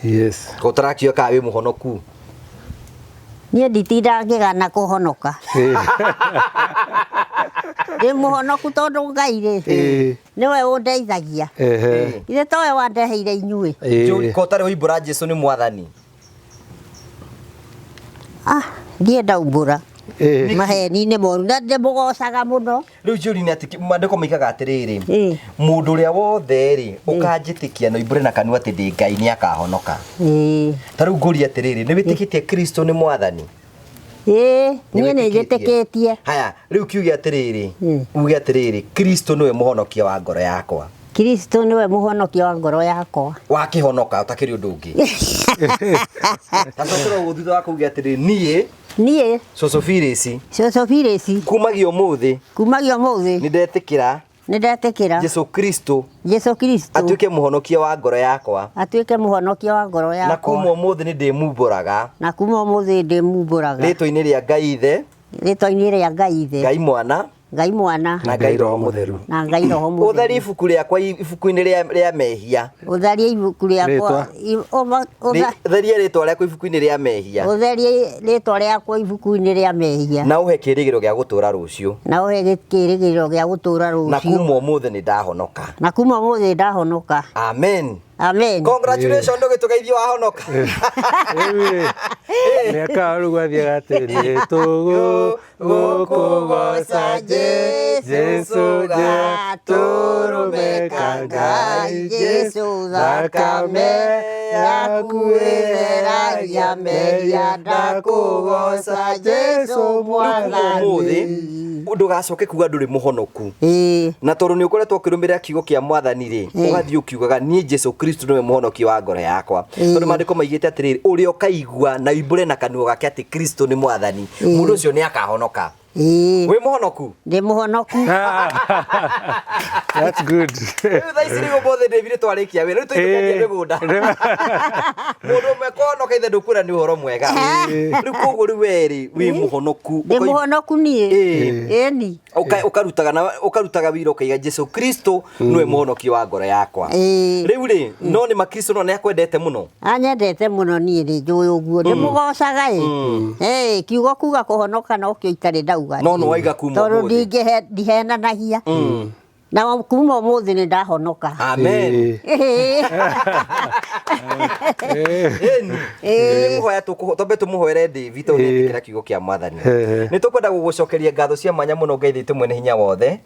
Yes. Ko tarakio ka wi muhonoku. Nie nditinda ngigana kuhonoka. Ndi muhonoku tondu Ngai ri. Niwe undeithagia. Ithe towe wandeheire inyui. Juri ko tari uibura Jesu ni mwathani. Ndienda umbura. Maheni ni moru na ndimugocaga muno. Riu juri ni ati mandiko miikaga atiriri. Mundu uria wothe ri ukanjitikia no ibure na kanua ati ndi Ngai ni akahonoka. Tariu nguri atiriri ni witikitie Kristo ni mwathani. Nie ni njitikitie. Haya riu kiuge atiriri. Uge atiriri Kristo niwe muhonokia wa ngoro yakwa. Kristo niwe muhonokia wa ngoro yakwa. Wakihonoka utakiri undu ungi. Tatotoro guthitha wa kuge atiriri nie Sosofirisi kumagia umuthi nindetikira Jesu Kristo atuike muhonokia wa ngoro yakwa na kuma umuthi ni ndimumburaga ritwa-ini ria Ngai Ithe Ngai Mwana na Ngai Roho Mutheru uthari ibuku riakwa ibuku-ini ria mehia utharie ibuku riakwa utharie ritwa riakwa ibuku-ini ria mehia na uhe kirigiro gia gutura rucio na kuma umuthi ni ndahonoka amen. Congratulations ndo gitugeithio wahonoka. Ni akaru gwathia gatiri tugu gukugoca Jesu gaturumeka Ngai Jesu thakame yakuiragia mehia ndakugoca Jesu mwathani. Ndugacoke kuga nduri muhonoku na tondu ni ukoretwo ukirumira kiugo kia mwathani ri ugathii ukiugaga nie Jesu Kristo niwe muhonokia wa ngoro yakwa tondu mandiko maigite atiriri uria ukaigua na ibure na kanua gake ati Kristo ni mwathani mundu ucio ni akahonoka. We muhonoku? Ndi muhonoku. That's good. Thaiciri gobothe David twarikia wira ritu tukendia migunda. Mundu mekonoka ithe ndukura ni uhoro mwega. Riu koguo riu weri wi muhonoku. Ndi muhonoku nie. Eni. Ukarutaga wira ukaiga Jesu Kristo niwe muhonokia wa ngoro yakwa. Riu ri no ni makristo no nekwendete muno. Anyendete muno nie ri njui uguo ndi mugocaga kiugo kuga kuhonoka no kio itari ndauga. No waiga kuma umuthi tondu ndihenanagia na kuma umuthi ni ndahonoka. Amen. Muhoya tukombe tumuhoere David tondu ndikira kiugo kia mwathani ni tukwenda gugucokeria ngatho cia mwanya muno Ngai thitu mwene hinya wothe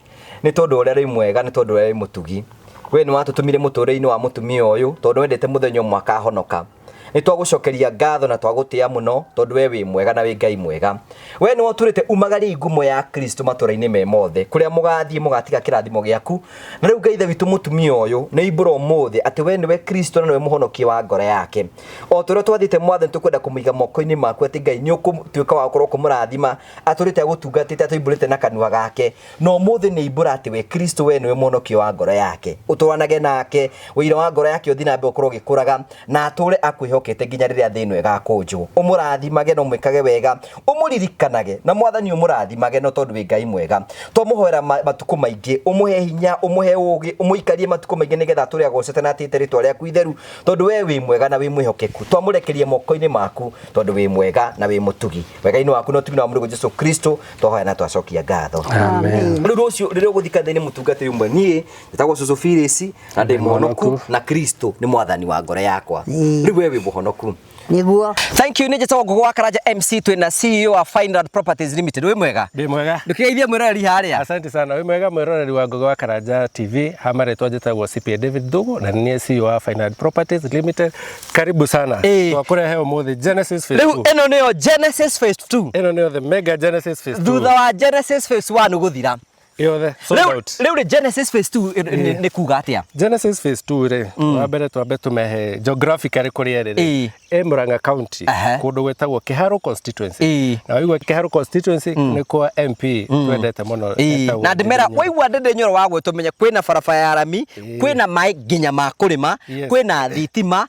ni tondu uria ri mwega ni tondu uria ri mutugi we ni watutumire muture-ini wa mutumia uyu tondu wendete muthenya mwaka ahonoka ni twagucokeria ngatho na twagutia muno tondu we wi mwega na wi Ngai mwega we ni woturite umagari ngumo ya Kristo matura-ini me mothe kuria mugathie mugatiga kirathimo giaku na riu Ngai Ithe witu mutumia uyu ni ibura umuthi ati we niwe Kristo na niwe muhonokia wa ngoro yake o turia twathite mwathani tukwenda kumuiga moko-ini maku ati Ngai ni ukutuika wa korwo kumurathima aturite gutungatite atuiburite na kanua gake no umuthi ni ibura ati we Kristo we niwe muhonokia wa ngoro yake utwanage nake wira wa ngoro yake uthi na mbe ukorwo gikuraga na ature akwihokete nginya riria thino igakunju umurathimage no mwikage wega umuririkanage na mwathani umurathimage no tondu wi Ngai mwega twamuhoera matuku maingi umuhe hinya umuhe ugi umuikarie matuku maingi nigetha turi agocete na atite ritwa riaku itheru tondu we wi mwega na wi mwihokeku twamurekerie moko-ini maku tondu wi mwega na wi mutugi wega-ini waku no tugina wa murugo Jesu Kristo twahoya na twacokia ngatho. Amen. Riu rucio riria uguthikanaine mutungatiri umwe nie nditagwo Sosofirisi na ndi muhonoku na Kristo ni mwathani wa ngoro yakwa. Riu we wi muhonoku niguo. Thank you ni jetawo Gogo wa Karanja MC twina CEO wa Fineland Properties Limited. We mwega? Ndi mwega. Ndukigeithia mwiroreri haria. Asante sana. We mwega mwiroreri wa Gogo wa Karanja TV. Hamaretwa jetagwo CPA David Thugu na ni CEO wa Fineland Properties Limited. Karibu sana. Twakurehe umuthi Genesis Phase 2. Riu eno niyo Genesis Phase 2. Eno niyo the mega Genesis Phase 2. Thutha wa Genesis Phase 1 guthira. Yothe sold out. Riu Genesis Phase 2 ni kuga atia? Genesis Phase 2 ri wa mbere twambe tumehe geographically kuria ri Murang'a County kundu gwetagwo Kiharo constituency na waigua Kiharo constituency ni kwa MP twendete muno na ndimera waigua ndinde nyoro wa gwe tumenya kwina barabara ya rami kwina mai nginya ma kurima kwina thitima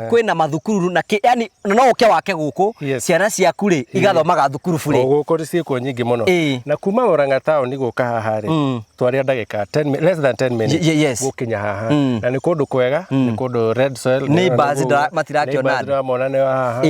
kwina mathukuru na yani no uke wake guku ciana ciaku ri igathomaga thukuru bure guku ri ciiko nyingi muno na kuma Murang'a town ni guka haha haha twaria ndagika 10 less than 10 minutes gukinya haha na ni kundu kwega ni kundu red soil neighbors matirakiona monane haha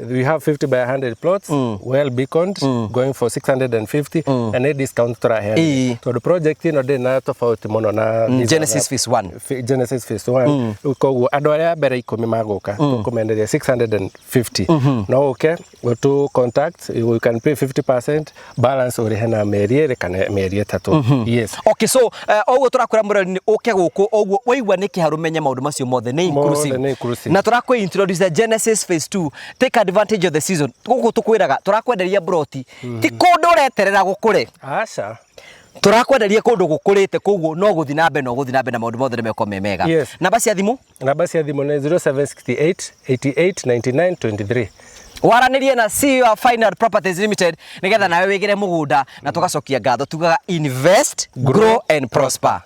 we have 50 by 100 plots well beaconed going for 650 and a discount turahe to the project ino ndina tofauti muno na Genesis phase 1 Genesis phase 1 koguo andu aria mbere 10 maguka tukumenderia 650 no okay go to contact you can pay 50% balance uri hena meri kana meri 3 yes okay so oguo turakura murori uke guku oguo waigwa ni kiharu menya maundu macio mothe ni inclusive na turakwe introduce Genesis phase 2 take advantage of the season guku tukwiraga turakwenderia broti ti kundu ureterera gukure acha turakwenderia kundu gukurite koguo no guthi na mbe na maundu mothe ni meko memega namba cia thimu ni 0768 88 99 23 waranirie na CEO wa Final Properties Limited nigetha nawe wigire mugunda na tugacokia ngatho tugaga invest grow and prosper.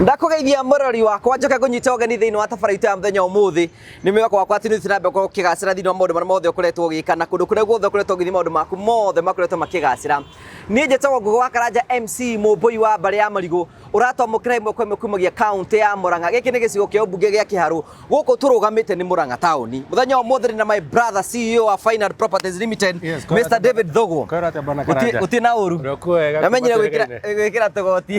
Ndakugeithia murori wakwa njoka kunyita ogeni thiini wa tabaraitu ya muthenya umuthi ni mwako wakwa ati nithirambe ko kigacira thiini wa maundu maria mothe ukoretwo ugikana kundu kuria guothe ukoretwo ugithi maundu maku mothe makoretwo makigacira ni njetago Ngugi wa Karanja MC Mumbui wa Mbare ya Marigu uratomukira imwe kwa imwe kumagia county ya Murang'a giki ni gicigo kia ubunge gia Kiharu guku turugamite ni Murang'a town muthenya umuthi na my brother CEO wa Final Properties Limited Mr David Thogo uti na uru namenyire gwikira tugoti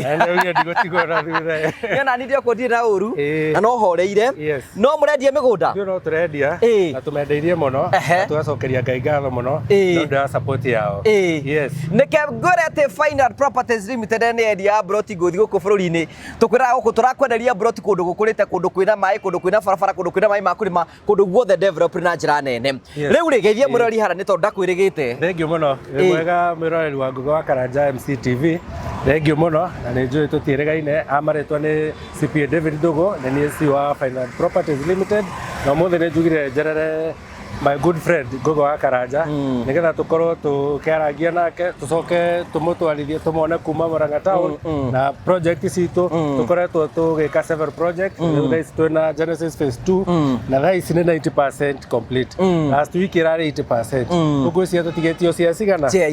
na ndio ko na uru na no horeire no murendia migunda no turendia na tumendeirie muno tugacokeria Ngai ngatho muno no nda support yao yes nike ngorete Final Properties Limited ni endia broti guthi guku bururi-ini tukwira guku turakwenderia broti kundu gukurite kundu kwina mai kundu kwina barabara kundu kwina mai makurima kundu guothe develop na njira nene riu ri geithie murori hara ni tondu ndakwirigite thank you muno mwega mwiroreri wa Ngugi wa Karanja MC TV thank you muno na ni njui tutirigaine amaretwa ni CPA David Thogo na ni CEO wa Final Properties Limited na mothe ni njugire njerere my good friend Ngugi wa Karanja nigetha tukorwo tukiaragia nake tucoke tumutwarithie tumone kuma Murang'a town na project citu tukoretwo tugika several project thais twina Genesis phase 2 na thais ni 90% complete last week irari 80% uguo cia tutigetio cia cigana cia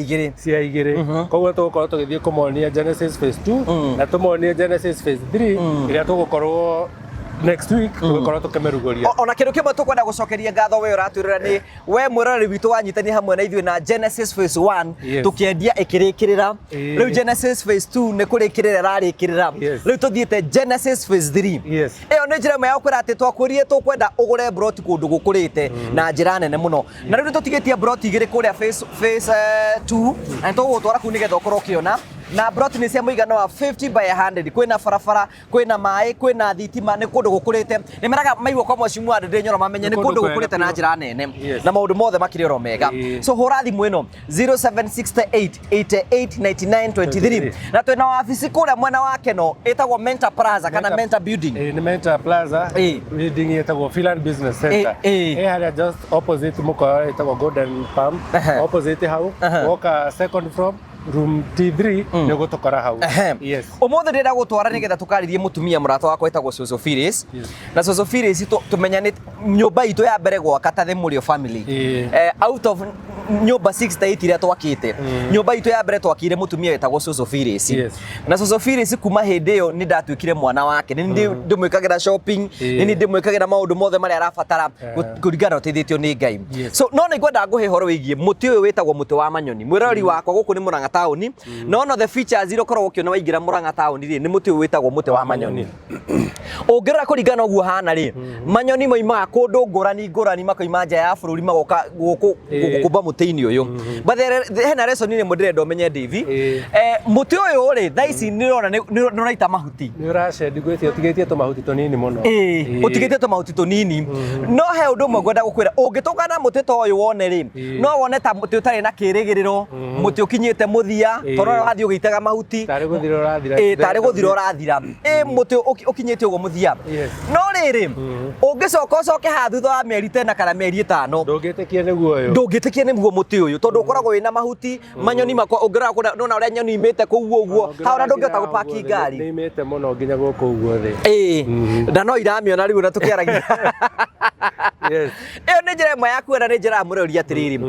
igiri koguo tugukorwo tugithie kumonia Genesis phase 2 na tumonie Genesis phase 3 iria tugukorwo next week tugukorwo tukimeruguria ona kindu kimwe tukwenda gucokeria ngatho we uratwirira ni we mwirori witu wanyitani hamwe na ithui na Genesis phase 1 tukiendia ikirikirira riu Genesis phase 2 ni kurikirira rarikirira riu tuthiite Genesis phase 3 iyo ni njira ya ukwira ati twakurie tukwenda ugure broti kundu gukurite na njira nene muno na riu tutigetie broti igiri kuria phase 2 na tugutwara ku nigetha ukorwo ukiona na broti ni cia muigano wa 50 by 100 kwina barabara kwina mai kwina thitima ni kundu gukurite ni meraga maigwo kwa mwecimu ande nyoro mamenye ni kundu gukurite na njira nene na maundu mothe makiri ro mega so horathi mweno 0768889923 na twina ofisi kule mwena wake no etagwo Mentor Plaza kana Mentor Building ni Mentor Plaza building etagwo Finland Business Center haria just opposite muko etagwo Golden Palm opposite hau woka second from room T3 ni gutokora hau yes umuthi ndira gutwara nigetha tukaririe mutumia murata wakwa etagwo Soso Phyllis na Soso Phyllis tumenyanite nyumba itu ya mbere gwaka ta the Murio family out of nyumba 68 iria twakite nyumba itu ya mbere twakire mutumia etagwo Soso Phyllis na Soso Phyllis kuma hindi yo ni ndatwikire mwana wake ni ndimwikagira shopping ni ndimwikagira maundu mothe maria arabatara kuringana utithitio ni Ngai so no ni ngwenda nguhe horo wigie muti uyu witagwo muti wa manyoni mwirori wakwa guku ni Murang'a town no the features iro korwo ukiona waingira Murang'a town ri ni muti witagwo muti wa manyoni ungirira kuringana uguo hana ri manyoni moimaga kundu ngurani makoima nja ya bururi magoka guku gukumba muti-ini uyu but hena reason ni mudirenda umenye Divi muti uyu ri thaici ni rona ni raita mahuti ni uracedi gwetie utigetie to mahuti tonini muno utigetie to mahuti tonini no he undu mwe ngwenda gukwira ungituka na muti to uyu wone ri no wone ta muti utari na kirigiriro muti ukinyite muthia toro rathi ugitaga mahuti tari guthira urathira tari guthira urathira muti ukinyite ugo muthia no riri ungicoka ucoke ha thutha wa mieri 10 kana mieri 5 ndungitikie niguo uyu ndungitikie niguo koguo muti uyu tondu ukoragwo wina mahuti manyoni makwa ungera nona uria nyoni imete koguo uguo haura ndungihota gupaki ngari ni imete muno nginya guku uguo thi na no iramiona riu na tukiaragia yes iyo ni njira imwe ya kuona ni njira mureria atiriri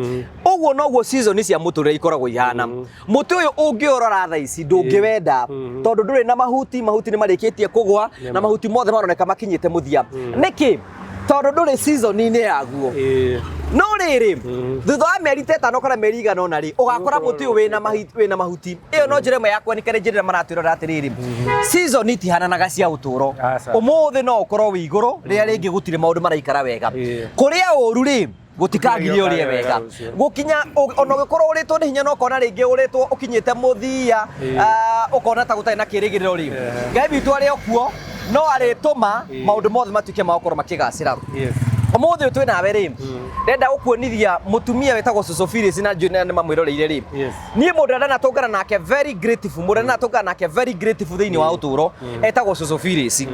uguo noguo season cia muturire ikoragwo ihana muti uyu ungiorora tha ici ndungiwenda tondu nduri na mahuti ni marikitie kugwa na mahuti mothe maroneka makinyite muthia niki tondu nduri season-ini yaguo no riri thutha wa meri 5 kana meri 100 na ri ugakora muti uyu wina mahuti iyo no njira imwe yakwa ni kare njira maratwirora atiriri season itihananaga cia uturo umuthi no ukorwo wi iguru ria ringi gutire maundu maraikara wega kuria uru ri gutikagire urie wega gukinya ona ugikorwo uritwo ni hinya no kona ringi uritwo ukinyite muthia ukona ta gutai na kirigiriro ri ngai bitu ari okuo no arituma maundu mothe matuike makorwo makigacira umuthi twi nawe ri ndenda gukuonithia mutumia wetagwo Sosofiris na Junior ni mamwiroreire ri nie mundu ndana tongana nake very grateful mundu ndana tongana nake very grateful thiini wa uturo etagwo Sosofiris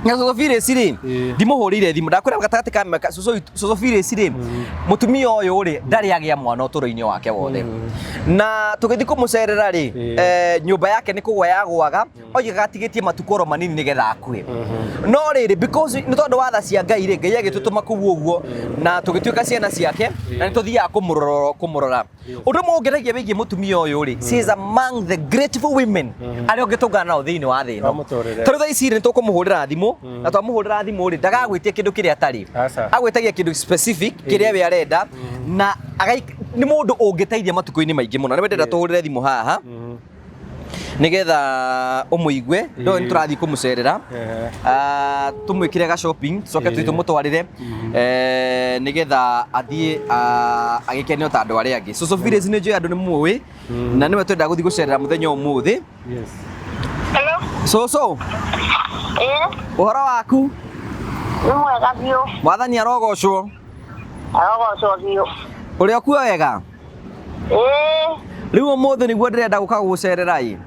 na Sosofiris ri ndimuhurire thimu ndakwira gatagati ka Sosofiris ri mutumia uyu ri ndari agia mwana uturo-ini wake wothe na tugithi kumucerera ri nyumba yake ni kugwa yagwaga oigaga atigitie matukoro manini nigetha akue no riri because ni tondu wa tha cia Ngai ri Ngai agitutuma kuguo uguo na tugituika ciana ciake na ni tuthiaga kumurora undu mungeragia wigie mutumia uyu ri she is among the grateful women ari ongitungana nao thiini wa thi no tondu tha ici ni tukumuhurira thimu na twamuhurira thimu ri ndagagwitie kindu kiria atari agwitagia kindu specific kiria we arenda na ni mundu ungiteithia matuko-ini maingi muno ni wendera tuhurire thimu haha nigetha umuigwe ndo ni turathi kumucerera tumwikire ga shopping soke tutumutwarire nigetha athie agikenio ta andu aria angi Sosofiris ni njui andu ni muwi na niwe twenda guthi gucerera muthenya umuthi Hello Soso uhoro waku ni mwega biu mwathani arogocwo biu uri okuo wega riu umuthi niguo ndirenda guka gucerera i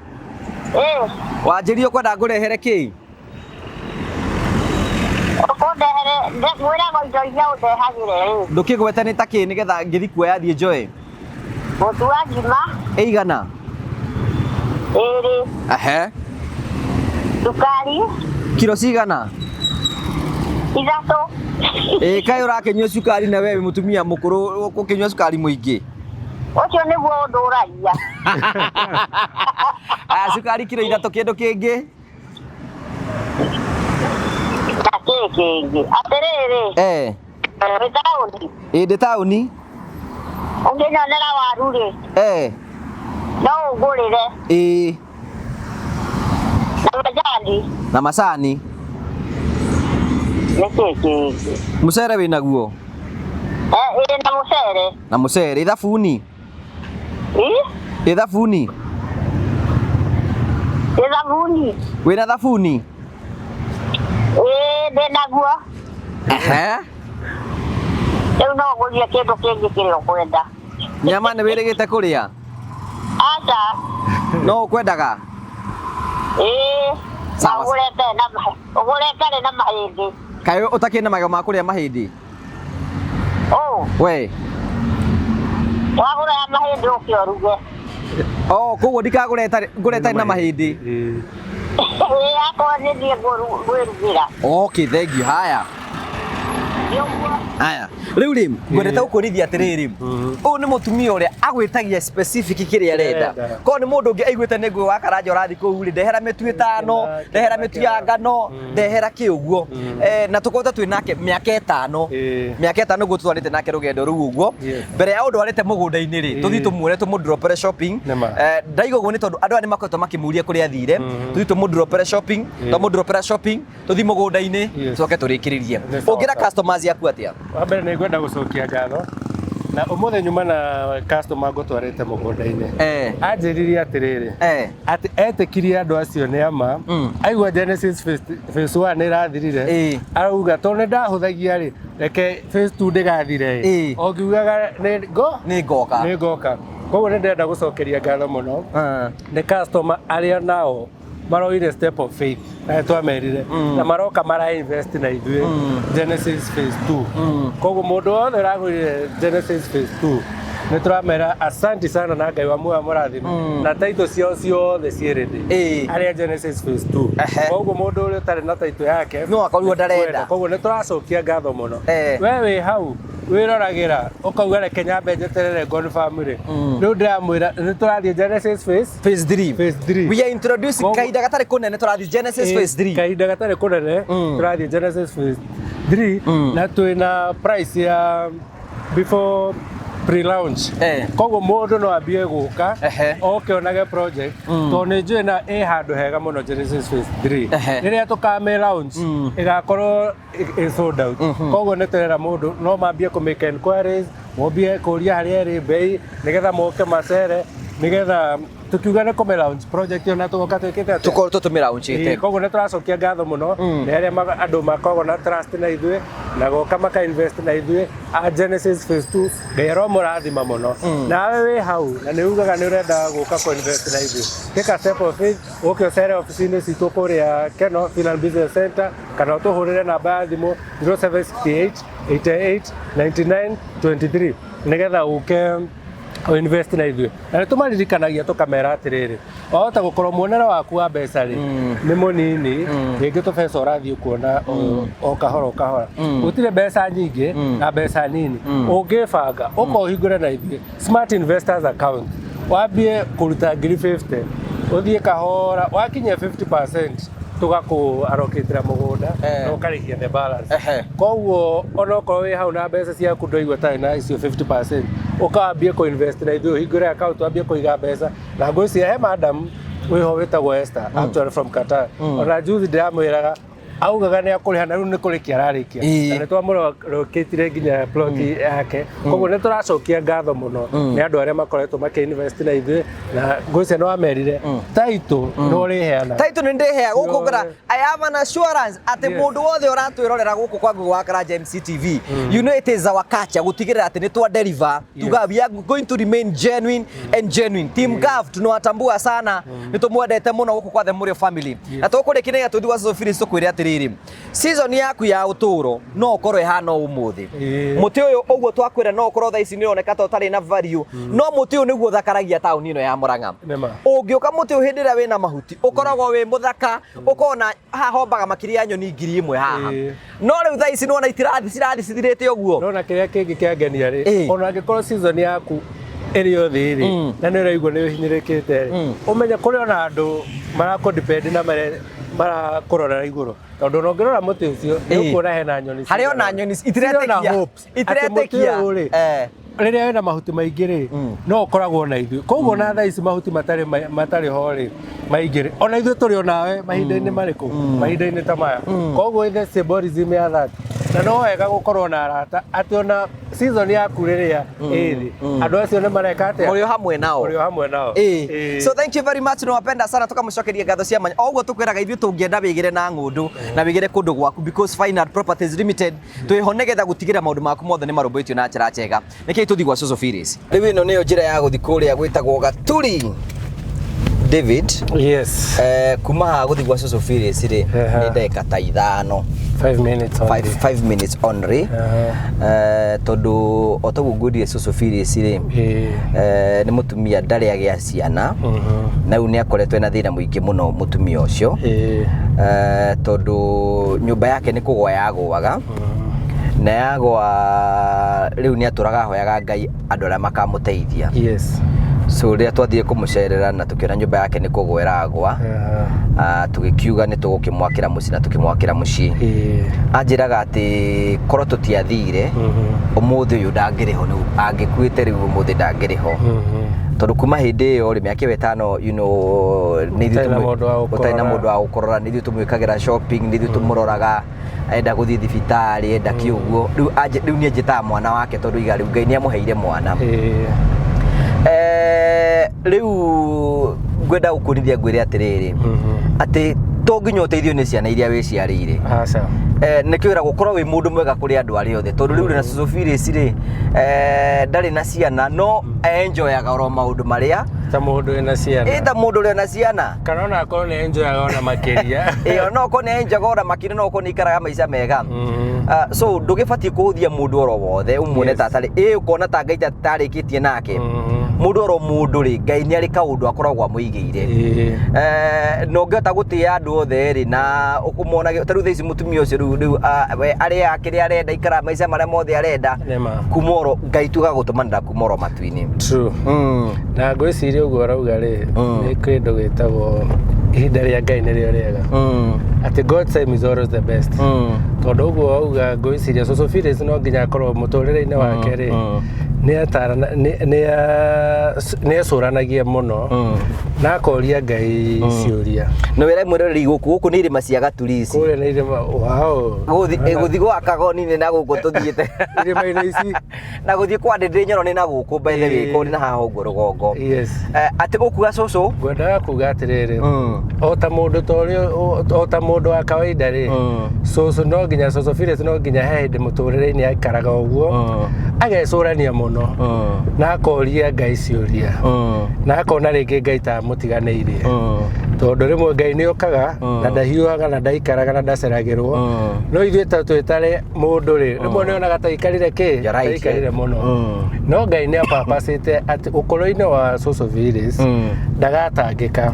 wanjirie kwenda ngurehere ki ukundehere mwira go indo iria undehagire ndukigwete ni ta ki nigetha ngithi kuoya thie njoe mutu wa ngima eigana iri sukari kilo cigana ithatu kai urakenyua sukari na wewe mutumia mukuru ukinyua sukari muingi ucio niguo nduragia sukari kilo ithatu kindu kingi atiriri ndi tauni unginyonera waru ri no ungurire na macani mucere wina guo na mucere ithabuni wina thabuni ndinaguo riu no ngurie kindu kingi kiria ukwenda nyama ni wirigite kuria aca no ukwendaga ugurete na mahindi kai utakina magego ma kuria mahindi we wagura mahindi ukioruge koguo ndikagureta na mahindi akwa nithie ngwirugira okay thank you haya aya riu ri ngwendete gukurithia atiriri uyu ni mutumia uria agwitagia specific kiria arenda ko ni mundu ungi aiguite ni ngui wa karanja urathi kuu ri ndehera mitu 5 ndehera mitu ya ngano ndehera ki uguo na tukote twinake miaka 5 guo tutwarite nake rugendo ru uguo mbere ya ndwarite mugunda-ini ri tuthi tumuone tumudropere shopping ndaigo guo ni tondu andu ani makoretwo makimuria kuria athire tuthi tumudropere shopping tuthi mugunda-ini tucoke turikiririe ungira customers yaku atia wambere ni ngwenda gucokia ngatho na umuthi nyuma na customer ngutwarite mugunda-ini anjiririe atiriri ati etikirie andu acio ni ama aigua Genesis phase 1 irathirire arauga tondu ndahuthagia ri reke phase 2 ndigathire ongiugaga ni ngoka koguo ni ndenda gucokeria ngatho muno ni customer aria nao maroire step of faith na twamerire na maroka mara invest na ithuĩ Genesis phase 2 koguo mundu wothe uragurire Genesis phase 2 nĩ tũramera asante sana na Ngai wa muoyo mũrathima na title ciao ciothe ciĩrĩndĩ arĩa Genesis Phase 2 koguo mũndũ ũrĩa ũtarĩ na title yake no akorwo ndarenda koguo nĩ tũracokia ngatho mũno we wĩ hau wĩroragĩra ũkauga reke nyambe njeterere God family rĩu ndĩramwĩra nĩ tũrathiĩ Genesis Phase 3 we are introducing kahinda gatarĩ kũnene tũrathiĩ Genesis Phase 3 kahinda gatarĩ kũnene tũrathiĩ Genesis Phase 3 na twĩna price ya before pre-launch koguo mũndũ no ambie gũka okĩonage project tondũ nĩ njũĩ na handũ hega mũno Genesis Phase 3 rĩrĩa tũkame launch ĩgakorwo sold out koguo nĩ twĩrera mũndũ no mambie kũ make inquiries mwambie kũria harĩa ĩrĩ bei nĩgetha moke macere nĩgetha tukiuga nĩ kũme launch project ona tũgoka twĩkĩte tukorwo tũtũmĩ launch koguo nĩ tũracokia ngatho mũno nĩ arĩa andũ makoragwo na trust na ithuĩ na goka maka invest na ithuĩ a Genesis Phase 2 Ngai aromũrathima mũno nawe wĩ hau na nĩ ugaga nĩ ũrenda gũka kũ invest na ithuĩ take a step of faith ũke ũcere ofici-inĩ citũ kũrĩa Keno Finance Business Center kana ũtũhũrĩre namba ya thimũ 0768 88 99 23 nĩgetha ũke o invest na ithuĩ na nĩ tũmaririkanagia tũkamera atĩrĩrĩ wahota gũkorwo muonere waku wa mbeca rĩ nĩ mũnini rĩngĩ tũbeca ũrathiĩ kuona o kahora gũtirĩ mbeca nyingĩ na mbeca nini ũngĩbanga ũkohingũre na ithuĩ Smart Investors Account wambie kũruta 50 ũthiĩ kahora wakinyia 50% tugakũ allocate mũgũnda na ũkarĩhia the balance koguo ona okorwo wĩ hau na mbeca ciaku ndũigua tarĩ na icio 50% ũkambie kũ invest na ithuĩ ũhingũre account wambie kũiga mbeca na ngwĩciria he madam wĩho wĩtagwo Esther actually from Qatar ona juzi ndĩramwĩraga augaga nĩ akũrĩha na rĩu nĩ kũrĩkia ararĩkia na nĩ twamũrokĩtire nginya plot yake koguo nĩ tũracokia ngatho mũno nĩ andũ arĩa makoretwo makĩinvest na ithuĩ na ngwĩciria nĩ wamerire title no ũrĩheana title nĩ ndĩhea gũkũ ngora I have an assurance atĩ mũndũ wothe ũratwĩrorera gũkũ kwa Ngũgĩ wa Karanja MCTV you know it is our culture gũtigĩrĩra atĩ nĩ twa deliver tuga we are going to remain genuine and genuine team Gav tunawatambua sana nĩ tũmwendete mũno gũkũ kwa The Mũrĩo family na tũkũrĩkĩnĩria tũthiĩ Social tũkwĩre atĩrĩrĩ season yaku ya ũtũro no ũkorwo ĩhana ũmũthĩ mũtĩ ũyũ ũguo twakwĩra no ũkorwo thaa ici nĩ ũroneka ta ũtarĩ na value no mũtĩ ũyũ nĩguo thakaragia taũni ĩno ya Mũrang'a ũngĩũka mũtĩ ũyũ hĩndĩ ĩrĩa wĩna mahuti ũkoragwo wĩ mũthaka ũkona haha hombaga makĩria ya nyoni 1000 haha no rĩu thaa ici nĩwona itirathiĩ cithirĩte ũguo no na kĩrĩa kĩngĩ kĩangenia rĩ ona angĩkorwo season yaku ĩrĩ yothe ĩrĩ na nĩ ũraigua nĩ ũhinyĩrĩkĩte ũmenye kũrĩ ona andũ marakũdepend na marakũrorera igũrũ tondũ no ngĩrora mũtĩ ũcio nĩ ũkuona hena nyoni harĩ ona nyoni itiretĩkia rĩrĩa wĩna mahuti maingĩ rĩ no ũkoragwo na ithuĩ koguo na thaa ici mahuti matarĩ ho rĩ maingĩ rĩ ona ithuĩ tũrĩ onawe mahinda-inĩ marĩkũ mahinda-inĩ ta maya koguo the symbolism ya that na no wega gũkorwo na arata atĩ ona season yaku rĩrĩa ĩthĩ andũ acio nĩ mareka atĩa mũrĩ hamwe nao so thank you very much no wapenda sana tukamũcokeria ngatho cia manya oguo tũkwĩraga ithuĩ tũngĩenda wĩgĩre na ng'ũndũ na wĩgĩre kũndũ gwaku because Final Properties Limited twĩho nĩgetha gũtigĩra maũndũ maku mothe nĩ marũmbũitio na njĩra njega nĩkĩĩ tũthiĩ gwa Social Phillips rĩu ĩno nĩyo njĩra ya gũthiĩ kũrĩa gwĩtagwo Gaturi David yes kuma haha gũthiĩ gwa Social Phillips rĩ nĩ ndagĩka ta 5 minutes only tondũ otaguo ngũndire Social Phillips rĩ nĩ mũtumia ndarĩ agĩa ciana na rĩu nĩ akoretwo ena thĩna mũingĩ mũno mũtumia ũcio tondũ nyũmba yake nĩ kũgwa yagũaga na yagwa rĩu nĩ atũraga ahoyaga Ngai andũ arĩa makamũteithia so rĩrĩa twathire kũmũcerera na tũkĩona nyũmba yake nĩ kũgwa ĩragwa tũgĩkiuga nĩ tũgũkĩmwakĩra mũciĩ na tũkĩmwakĩra mũciĩ anjĩraga atĩ korwo tũtiathire ũmũthĩ ũyũ ndangĩrĩho angĩkuĩte rĩu ũmũthĩ ndangĩrĩho tondũ kuma hĩndĩ ĩyo rĩ mĩaka 5 you know nĩ ũtarĩ na mũndũ wa gũkorora nĩ ithuĩ tũmwĩkagĩra shopping nĩ ithuĩ tũmũroraga enda gũthiĩ thibitarĩ enda kĩũguo rĩu nĩ njĩtaga mwana wake tondũ iga rĩu Ngai nĩ amũheire mwana rĩu ngwenda gũkũrithia ngwĩre atĩrĩrĩ atĩ to nginya ũteithio nĩ ciana iria wĩciarĩire nĩkĩo wĩra gũkorwo wĩ mũndũ mwega kũrĩ andũ arĩa othe tondũ rĩu na Social Phillips rĩ ndarĩ na ciana no enjoyaga oro maũndũ marĩa ta mũndũ ena ciana ita mũndũ ũrĩ na ciana kana ona akorwo nĩ enjoyaga ona makĩria no ko nĩ enjoyaga ona makĩria no ko nĩ ikaraga maica mega so ndũgĩbatiĩ kũhũthia mũndũ oro wothe ũmuone ta tarĩ ũkona ta Ngai tarĩkĩtie nake mũndũ oro mũndũ rĩ Ngai nĩ arĩ kaũndũ akoragwo amũigĩire no ngĩhota gũtĩa andũ othe rĩ na ũkũmona ta rĩu thaici mũtumia ũcio rĩu arĩa kĩrĩa arenda ikara maica marĩa mothe arenda kumoro Ngai tuga gũtũmanĩra kumoro matu-inĩ true na ngwĩciria ũguo arauga rĩ nĩ kĩndũ gĩtagwo ihinda rĩa Ngai nĩrĩo rĩega ati God's time is always the best tondũ ũguo auga ngwĩciria Social Phillips no nginya akorwo mũtũrĩre-inĩ wake rĩ nĩ acũranagia mũno na akoria Ngai ciũria no wĩra mwĩroreri gũkũ nĩ irĩma cia Gaturici kũrĩa nĩ irĩma gũthiĩ gwa Kagoni nĩ na gũkũ tũthiĩte irĩma-inĩ ici na gũthiĩ kwa Ndĩndĩ Nyoro nĩ na gũkũ by the way kũrĩ na haha ũguo rũgongo atĩ ũkuga cũcũ ngwendaga kuga atĩrĩrĩ o ta mũndũ wa kawaida rĩ cũcũ no nginya Social Phillips no nginya he hĩndĩ mũtũrĩre-inĩ aikaraga ũguo agecũrania mũno na akoria Ngai ciũria na akona rĩngĩ Ngai ta mũtiganĩirie tondũ rĩmwe Ngai nĩ okaga na ndahiũhaga na ndaikaraga na ndaceragĩrwo no ithuĩ ta twĩtarĩ mũndũ rĩ rĩmwe nĩ onaga ta ikarire ikarire mũno no Ngai nĩ apapacĩte atĩ ũkũrũ-inĩ wa Social Phillips ndagatangĩka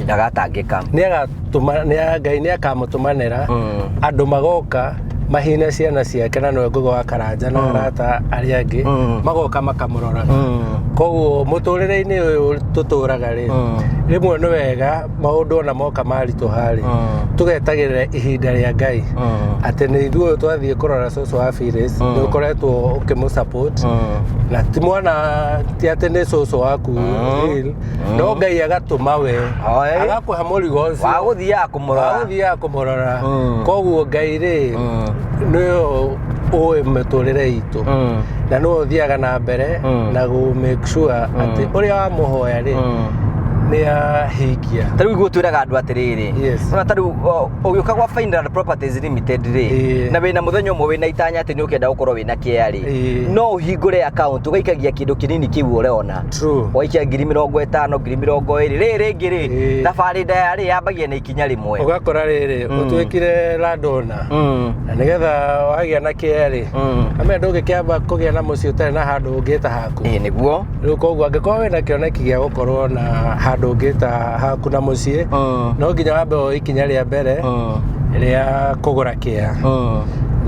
Ngai nĩ akamũtũmanĩra andũ magoka mahine ciana ciake na nĩwe Ngũgĩ wa Karanja na arata arĩa angĩ magoka makamũroraga koguo mũtũrĩre-inĩ ũyũ tũtũraga rĩ rĩmwe nĩ wega maũndũ ona moka maritũha rĩ tũgetagĩrĩra ihinda rĩa Ngai atĩ nĩ ithuĩ twathiĩ kũrora cũcũ wa Phillips nĩ ũkoretwo ũkĩmũsupport na ti mwana ti atĩ nĩ cũcũ waku no Ngai agatũma we agakũhe mũrigo ũcio wa gũthiaga kũmũrora koguo Ngai rĩ nĩyo ũĩ mĩtũrĩre itũ na nĩwe ũthiaga na mbere na make sure atĩ ũrĩa wamũhoya rĩ nĩ ahingia ta rĩu gwĩtwĩraga andũ atĩrĩrĩ ona ta rĩu ũgĩũka gwa Final Properties Limited rĩ na wĩna mũthenya ũmwe wĩna itanya atĩ nĩ ũkĩenda gũkorwo wĩna kĩa rĩ no ũhingũre account ũgaikagia kĩndũ kĩnini kĩu ũrona waikia 50,000 20,000 rĩngĩ rĩ thabarĩ ndaya rĩ yambagia na ikinya rĩmwe ũgakora rĩrĩ ũtwĩkire landowner na nĩgetha wagĩa na kĩa rĩ amwe ndũngĩkĩamba kũgĩa na mũciĩ ũtarĩ na handũ ũngĩta haku nĩguo rĩu koguo angĩkorwo wĩna kĩoneki gĩa gũkorwo na handũ ũngĩta haku na mũciĩ no nginya wambe ikinya rĩa mbere rĩa kũgũra kĩa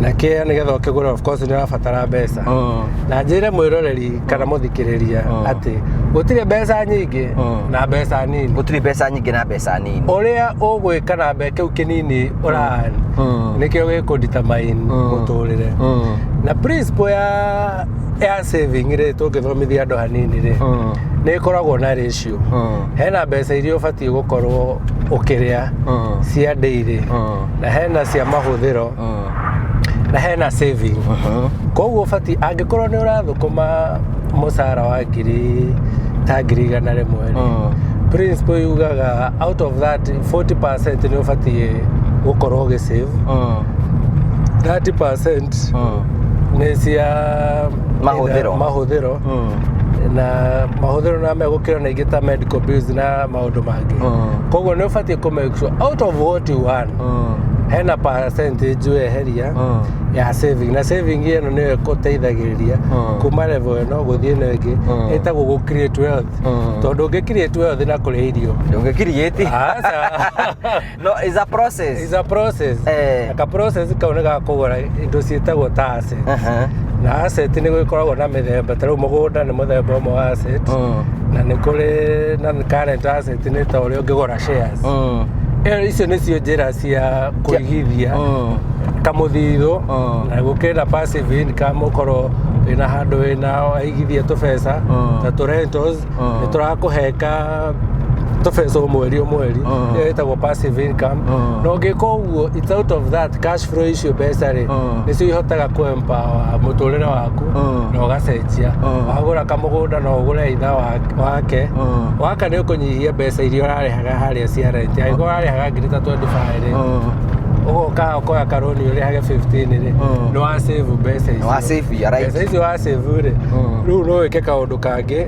na kĩa nĩgetha ũkĩgũra of course nĩ ũrabatara mbeca na njĩre mwĩroreri kana mũthikĩrĩria atĩ gũtirĩ mbeca nyingĩ na mbeca nini gũtirĩ mbeca nyingĩ na mbeca nini ũrĩa ũgwĩka na mbeca kĩu kĩnini ũrahani nĩkĩo gĩkũdetermine mũtũrĩre na principle ya saving rĩ tũngĩthomithia andũ hanini rĩ nĩ ĩkoragwo na ratio hena mbeca iria ũbatiĩ gũkorwo ũkĩrĩa cia daily na hena cia mahũthĩro na hena saving koguo ũbatiĩ angĩkorwo nĩ ũrathũkũma mũcara wa ngiri igana rĩmwe principle yugaga out of that 40% nĩ ũbatiĩ gũkorwo ũgĩsave 30% nĩ cia mahũthĩro na mahũthĩro na megũkĩra na ingĩ ta medical bills na maũndũ mangĩ koguo nĩ ũbatiĩ kũ make sure out of what you want hena percentage weheria ya saving na saving ĩno nĩyo ĩgũteithagĩrĩria kuma level ĩno gũthiĩ ĩno ĩngĩ ĩtagwo gũ create wealth tondũ ũngĩ create wealth na kũrĩa irio ndũngĩ create no is a process aka process kau nĩ gakũgũra indo ciĩtagwo ta asset na asset nĩ gũkoragwo na mĩthemba ta rĩu mũgũnda nĩ mũthemba ũmwe wa asset na nĩ kũrĩ na current asset nĩ ta ũrĩa ũngĩgũra shares icio nĩcio njĩra cia kũigithia kamũthithũ na gũkĩra passive income ũkorwo wĩna handũ wĩna waigithia tũbeca ta tũrentals nĩ tũrakũheka tũbeca o mweri ĩyo ĩtagwo passive income na ũngĩka ũguo it's out of that cash flow icio mbeca rĩ nĩcio ihotaga kũ-empower mũtũrĩre waku na ũgacenjia wagũra kamũgũnda no ũgũre itha wake nĩ ũkũnyihia mbeca iria ũrarĩhaga harĩa cia rent angĩkorwo ũrarĩhaga ngiri ta 25 rĩ Oka okoya karoni uri hage 15 ri. No wa save mbeca icio. Wa save ya right. Mbeca icio wa save ri. Riu no weke kaundu kangi.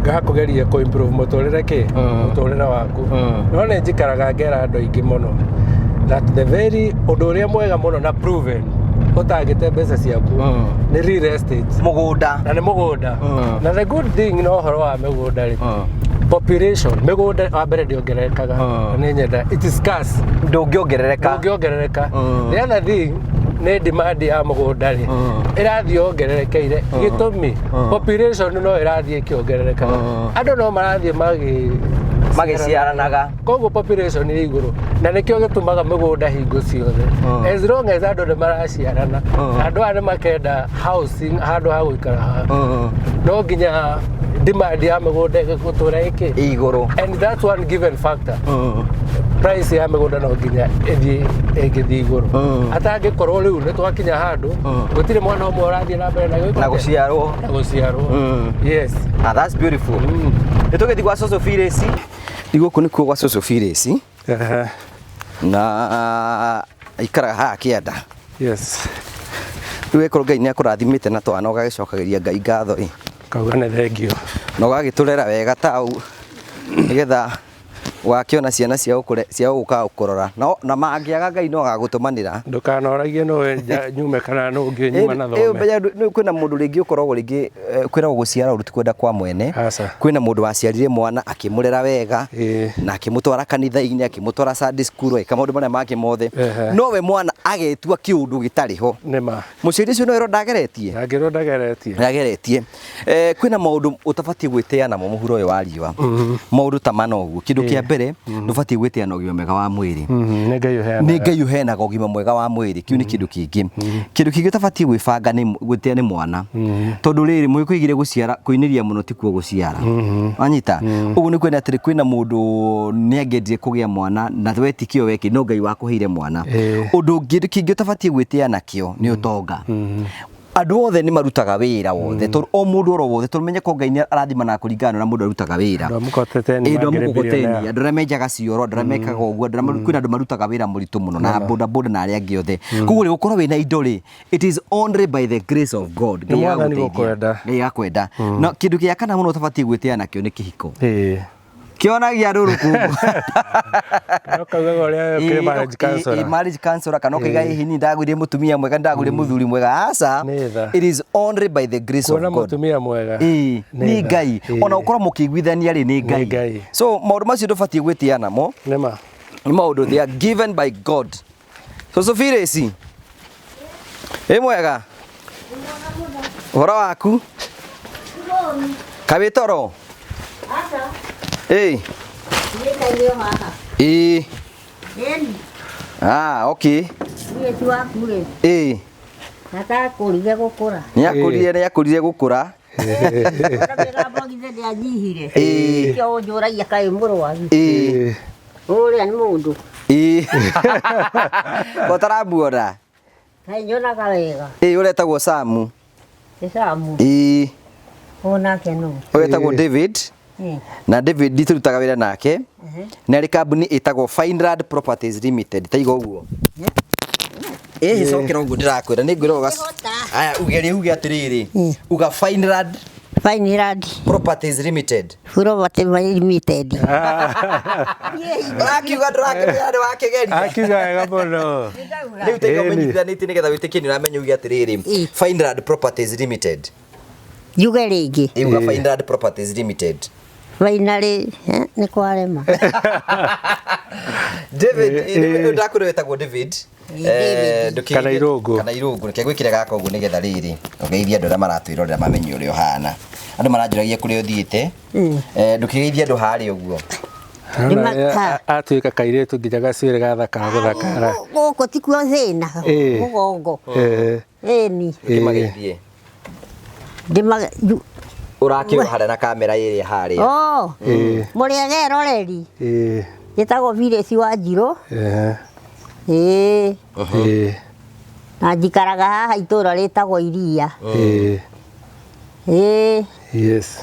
Gakugeria ko improve muturire ki. Muturire waku. No ne njikaraga ngera andu aingi muno. That the very undu uria mwega muno na proven utagite mbeca ciaku ni real estate mugunda na ni mugunda na the good thing no horo wa mugunda ri population migunda wa mbere ndiongererekaga ni nyenda it is scarce ndungiongerereka the other thing ni demand ya mugunda ri irathie ongererekeire gitumi population no irathie kiongerereka andu no marathie magiciaranaga koguo population ni iguru na nikio gitumaga migunda hingo ciothe as long as andu ni maraciarana andu ane makenda housing handu ha guikara no nginya demand ya migunda gutura iki iguru and that's one given factor price ya migunda no nginya egithi iguru atangikorwo riu ni twakinya handu gutire mwana umwe urathie na mbere na guciarwo yes that's beautiful nitugithi kwa social feelings iguku ni kwa social feelings na ikara ha kianda yes riwe ko Ngai ni akurathimite na twana ugagicokagiria Ngai ngatho kauga ne thengio no gagiturera wega tau nigetha wakiona ciana cia guka ukurora no na mangiaga Ngai no gagutumanira ndukanoragie no nyume kana no ngi nyuma na thome kwina mundu ringi ukoragwo ringi kwira guciara uruti kwenda kwa mwene kwina mundu waciarire mwana akimurera wega na akimutwara kanitha-ini akimutwara Sunday school eka maundu maria make mothe no we mwana agetua kiundu gitariho nima muciri ucio no ero ndageretie kwina maundu utabatie gwiteana mo muhuro uyu wa riwa maundu ta manogu kindu kia mbere ndubatie gwiteana ugima mwega wa mwiri ni Ngai uheanaga ugima mwega wa mwiri kiu ni kindu kingi utabatie gwibanga ni gwiteana mwana tondu riri mwikuigire guciara kuiniria muno tikuo guciara anyita ugu ni kwenda atiri kwina mundu ni agendie kugia mwana na wetikio weki no Ngai wakuheire mwana undu kingi utabatie gwiteana kio ni utonga andu othe ni marutaga wira wothe to o mundu oro wothe to menye ko Ngai ni arathima na kuringana na mundu arutaga wira mugoteni andu ramenjaga cioro andu ramekaga uguo andu kwina andu marutaga wira muritu muno na boda na aria angi othe kuguo ri gukorwo wina indo ri it is only by the grace of God Ngai akwenda na kindu kia kana muno utabatie gwiteana kio ni kihiko kionagia ruru kugu marriage counselor kana kaiga hini ndagwire mutumia mwega ndagwire muthuri mwega asa it is only by the grace of God mutumia mwega ni Ngai ona ukora mukigwithania ri ni Ngai so maundu macio ndubatie gwitiana mo nima ni maundu they are given by God so Sophie mwega hora waku kabitoro okay. Niakurire gukura. Gotarabuora. Uretagwo Samu. Ona keno. Uretagwo David. Na David nditurutaga wira nake na ri kambuni itagwo Finerad Properties Limited taigo uguo cokera uguo ndirakwira ni ngwira aya ugerie atiriri uga Finerad Properties Limited akiuga ndrakira wakigeria akiuga wega muno riu taigo menyithanite nigetha witike ni uramenya uge atiriri Finerad Properties Limited yuge ringi uga Finerad Properties Limited Finally, ni kwarema. David, ndakure wetagwo David. Kana irogo reke gwikire gaka ugu nigetha riri ugeithia andu aria maratwirorera mamenye uri ohana andu maranjuragia kuri uthiite ndukigeithia andu hari uguo atuika kairetu nginya gacire gathaka guthakara guko tikuo thina mugongo ni kimageithie urakio hara na kamera iri hari muriage roreri gitagwo village wa Njiro na njikaraga haha itura ritagwo Iria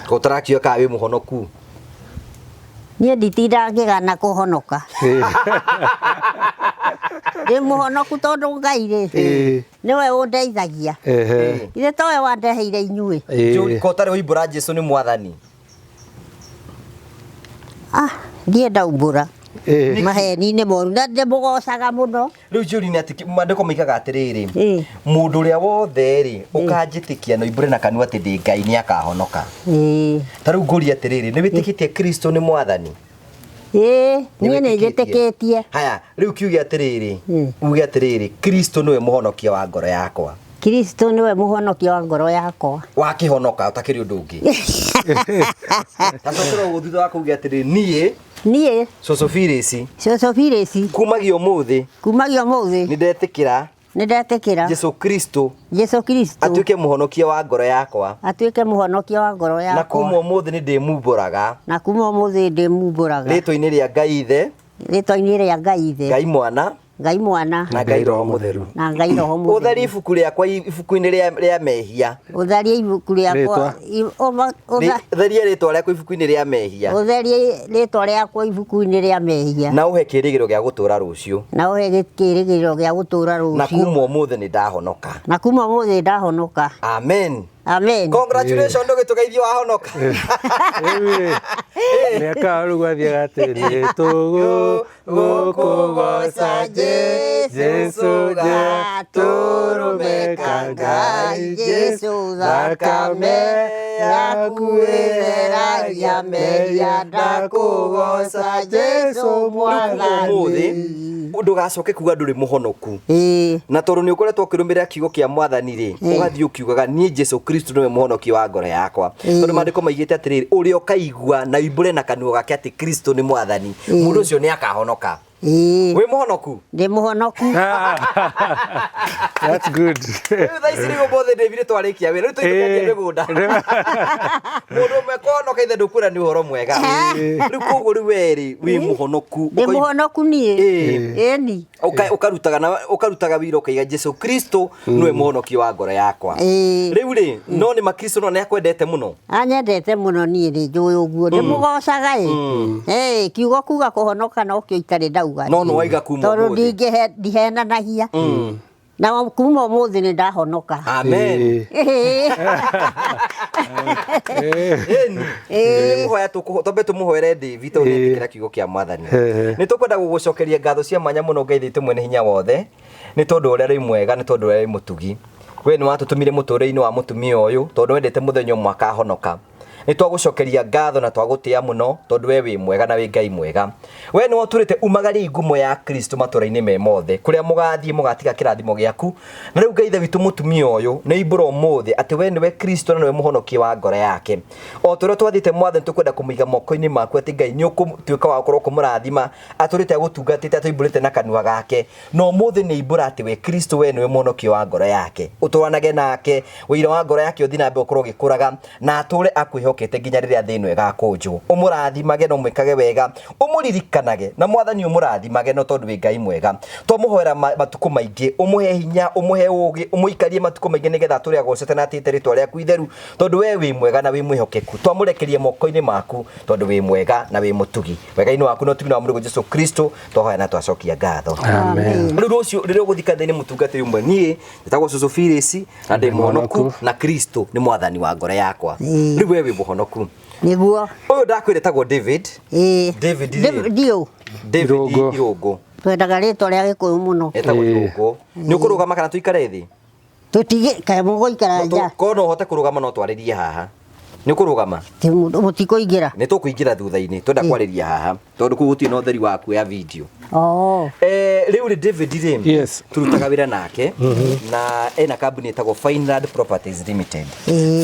ko tarakio ka wi muhonoku niĩ nditinda ngĩgana kũhonoka ndĩ mũhonoku tondũ Ngai rĩ nĩwe ũndeithagia ithe towe wandeheire inyuĩ ko ũtarĩ ũimbũra Jesu nĩ mwathani ndienda umbũra maheni-inĩ moru na ndĩmũgocaga mũno rĩu njũri nĩ atĩ mandĩko moigaga atĩrĩrĩ mũndũ ũrĩa wothe rĩ ũkanjĩtĩkia na ũimbũre na kanua atĩ ndĩ Ngai nĩ akahonoka ta rĩu ngũria atĩrĩrĩ nĩ wĩtĩkĩtie Kristo nĩ mwathani niĩ nĩ njĩtĩkĩtie haya rĩu kiuge atĩrĩrĩ uge atĩrĩrĩ Kristo nĩwe mũhonokia wa ngoro yakwa Kristo nĩwe mũhonokia wa ngoro yakwa wakĩhonoka ũtakĩrĩ ũndũ ũngĩ tacokera ũguo thutha wa kuuge atĩrĩrĩ niĩ Cũcũ Phyllis kumagia ũmũthĩ nĩ ndetĩkĩra Jesu Kristo atuĩke mũhonokia wa ngoro yakwa na kuma ũmũthĩ nĩ ndĩmumbũraga rĩtwa-inĩ rĩa Ngai Ithe Ngai Mwana na Ngai Roho Mũtheru ũtharie ibuku rĩakwa ibuku-inĩ rĩa mehia ũtharie ibuku rĩakwa ũtharie rĩtwa rĩakwa ibuku-inĩ rĩa mehia na ũhe kĩĩrĩgĩrĩro gĩa gũtũũra rũciũ na kuma ũmũthĩ nĩ ndahonoka amen congratulations ndũgĩtũgeithio wahonoka mĩaka rĩu athiaga atĩrĩ tũgũkũgoca Jesu gatũrũmeka Ngai Jesu thakame yaku ĩtheragia mehia ndakũgoca Jesu mwathani ndũgacoke kuga ndũrĩ mũhonoku na tondũ nĩ ũkoretwo ũkĩrũmĩrĩra kiugo kĩa mwathani rĩ ũgathiĩ ũkiugaga niĩ Jesu Kristo nĩwe mũhonokia wa ngoro yakwa tondũ mandĩko maigĩte atĩrĩrĩ ũrĩa ũkaigua na umbũre na kanua gake atĩ Kristo nĩ mwathani mũndũ ũcio nĩ akahonoka wĩ mũhonoku ndĩ mũhonoku that's good thaa ici nĩguo mothe David twarĩkia wĩra rĩu tũikũkendia mĩgũnda mũndũ ũmwe kũhonoka ithe ndũkwĩra nĩ ũhoro mwega rĩu koguo rĩu werĩ wĩ mũhonoku ndĩ mũhonoku niĩ ĩni ũkarutaga wĩra ũkaiga Jesu Kristo nĩwe mũhonokia wa ngoro yakwa rĩu rĩ no nĩ makristo no nĩ akwendete mũno anyendete mũno niĩ rĩ njũĩ ũguo ndĩmũgocaga kiugo kuga kũhonoka no kĩo itarĩ ndauga no waiga kuma ũmũthĩ tondũ ndihenanagia na kuma ũmũthĩ nĩ ndahonoka amen mũhoya twambe tũmũhoere David tondũ nĩetĩkĩra kiugo kĩa mwathani nĩ tũkwenda gũgũcokeria ngatho cia mwanya mũno Ngai thĩtũ mwene hinya wothe nĩ tondũ ũrĩa rĩ mwega nĩ tondũ ũrĩa rĩ mũtugi we nĩ watũtũmire mũtũũrĩre-inĩ wa mũtumia ũyũ tondũ wendete mũthenya ũmwe akahonoka nĩ twagũcokeria ngatho na twagũtĩa mũno tondũ we wĩ mwega na wĩ Ngai mwega we nĩ watũrĩte umagarie ngumo ya Kristo matũũra-inĩ me mothe kũrĩa mũgathiĩ mũgatiga kĩrathimo gĩaku na rĩu Ngai ithe witũ mũtumia ũyũ nĩ imbũra ũmũthĩ atĩ we nĩwe Kristo na nĩwe mũhonokia wa ngoro yake o tũrĩa twathiĩte mwathani tũkwenda kũmũiga moko-inĩ maku atĩ Ngai nĩ ũkũtuĩka wa gũkorwo kũmũrathima atũrĩte agũtungatĩte atũimbũrĩte na kanua gake no ũmũthĩ nĩ imbũra atĩ we Kristo we nĩwe mũhonokia wa ngoro yake ũtũranage nake ũira wa ngoro yake ũthiĩ na mbere ũkorwo ũgĩkũraga na atũũre akwĩhokete nginya rĩrĩa thĩ ĩno ĩgakũnjwo ũmũrathimage na ũmwĩkage wega ũmũririkanage na mwathani ũmũrathimage no tondũ wĩ Ngai mwega twamũhoera matukũ maingĩ ũmũhe hinya ũmũhe ũũgĩ ũmũikarie matukũ maingĩ nĩgetha atũũre agocete na atĩte rĩtwa rĩaku itheru tondũ we wĩ mwega na wĩ mwĩhokeku twamũrekerie moko-inĩ maku tondũ wĩ mwega na wĩ mũtugi wega-inĩ waku no tũgina wa mũrigo Jesu Kristo twahoya na twacokia ngatho rĩu rũciũ rĩrĩa ũgũthiĩ kanitha-inĩ mũtungatĩri ũmwe niĩ njĩtagwo Cũcũ Phyllis na ndĩ mũhonoku na Kristo nĩ mwathani wa ngoro yakwa rĩu we wĩ mũhonoku nĩguo ũyũ ndakwĩra etagwo David Irũngũ twendaga rĩtwa rĩa Gĩkũyũ mũno etagwo Irũngũ nĩ ũkũrũgama kana tũikare thĩ tũtige kaĩ mũgũikara nja korwo no ũhote kũrũgama no twarĩrie haha nĩ ũkũrũgama mũtikũingĩra nĩ tũkũingĩra thutha-inĩ twenda kwarĩria haha tondũ kũu gũtirĩ na ũtheri wa kuoya video rĩu rĩ David rĩ tũrutaga wĩra nake na ena kambuni ĩtagwo Fineland Properties Limited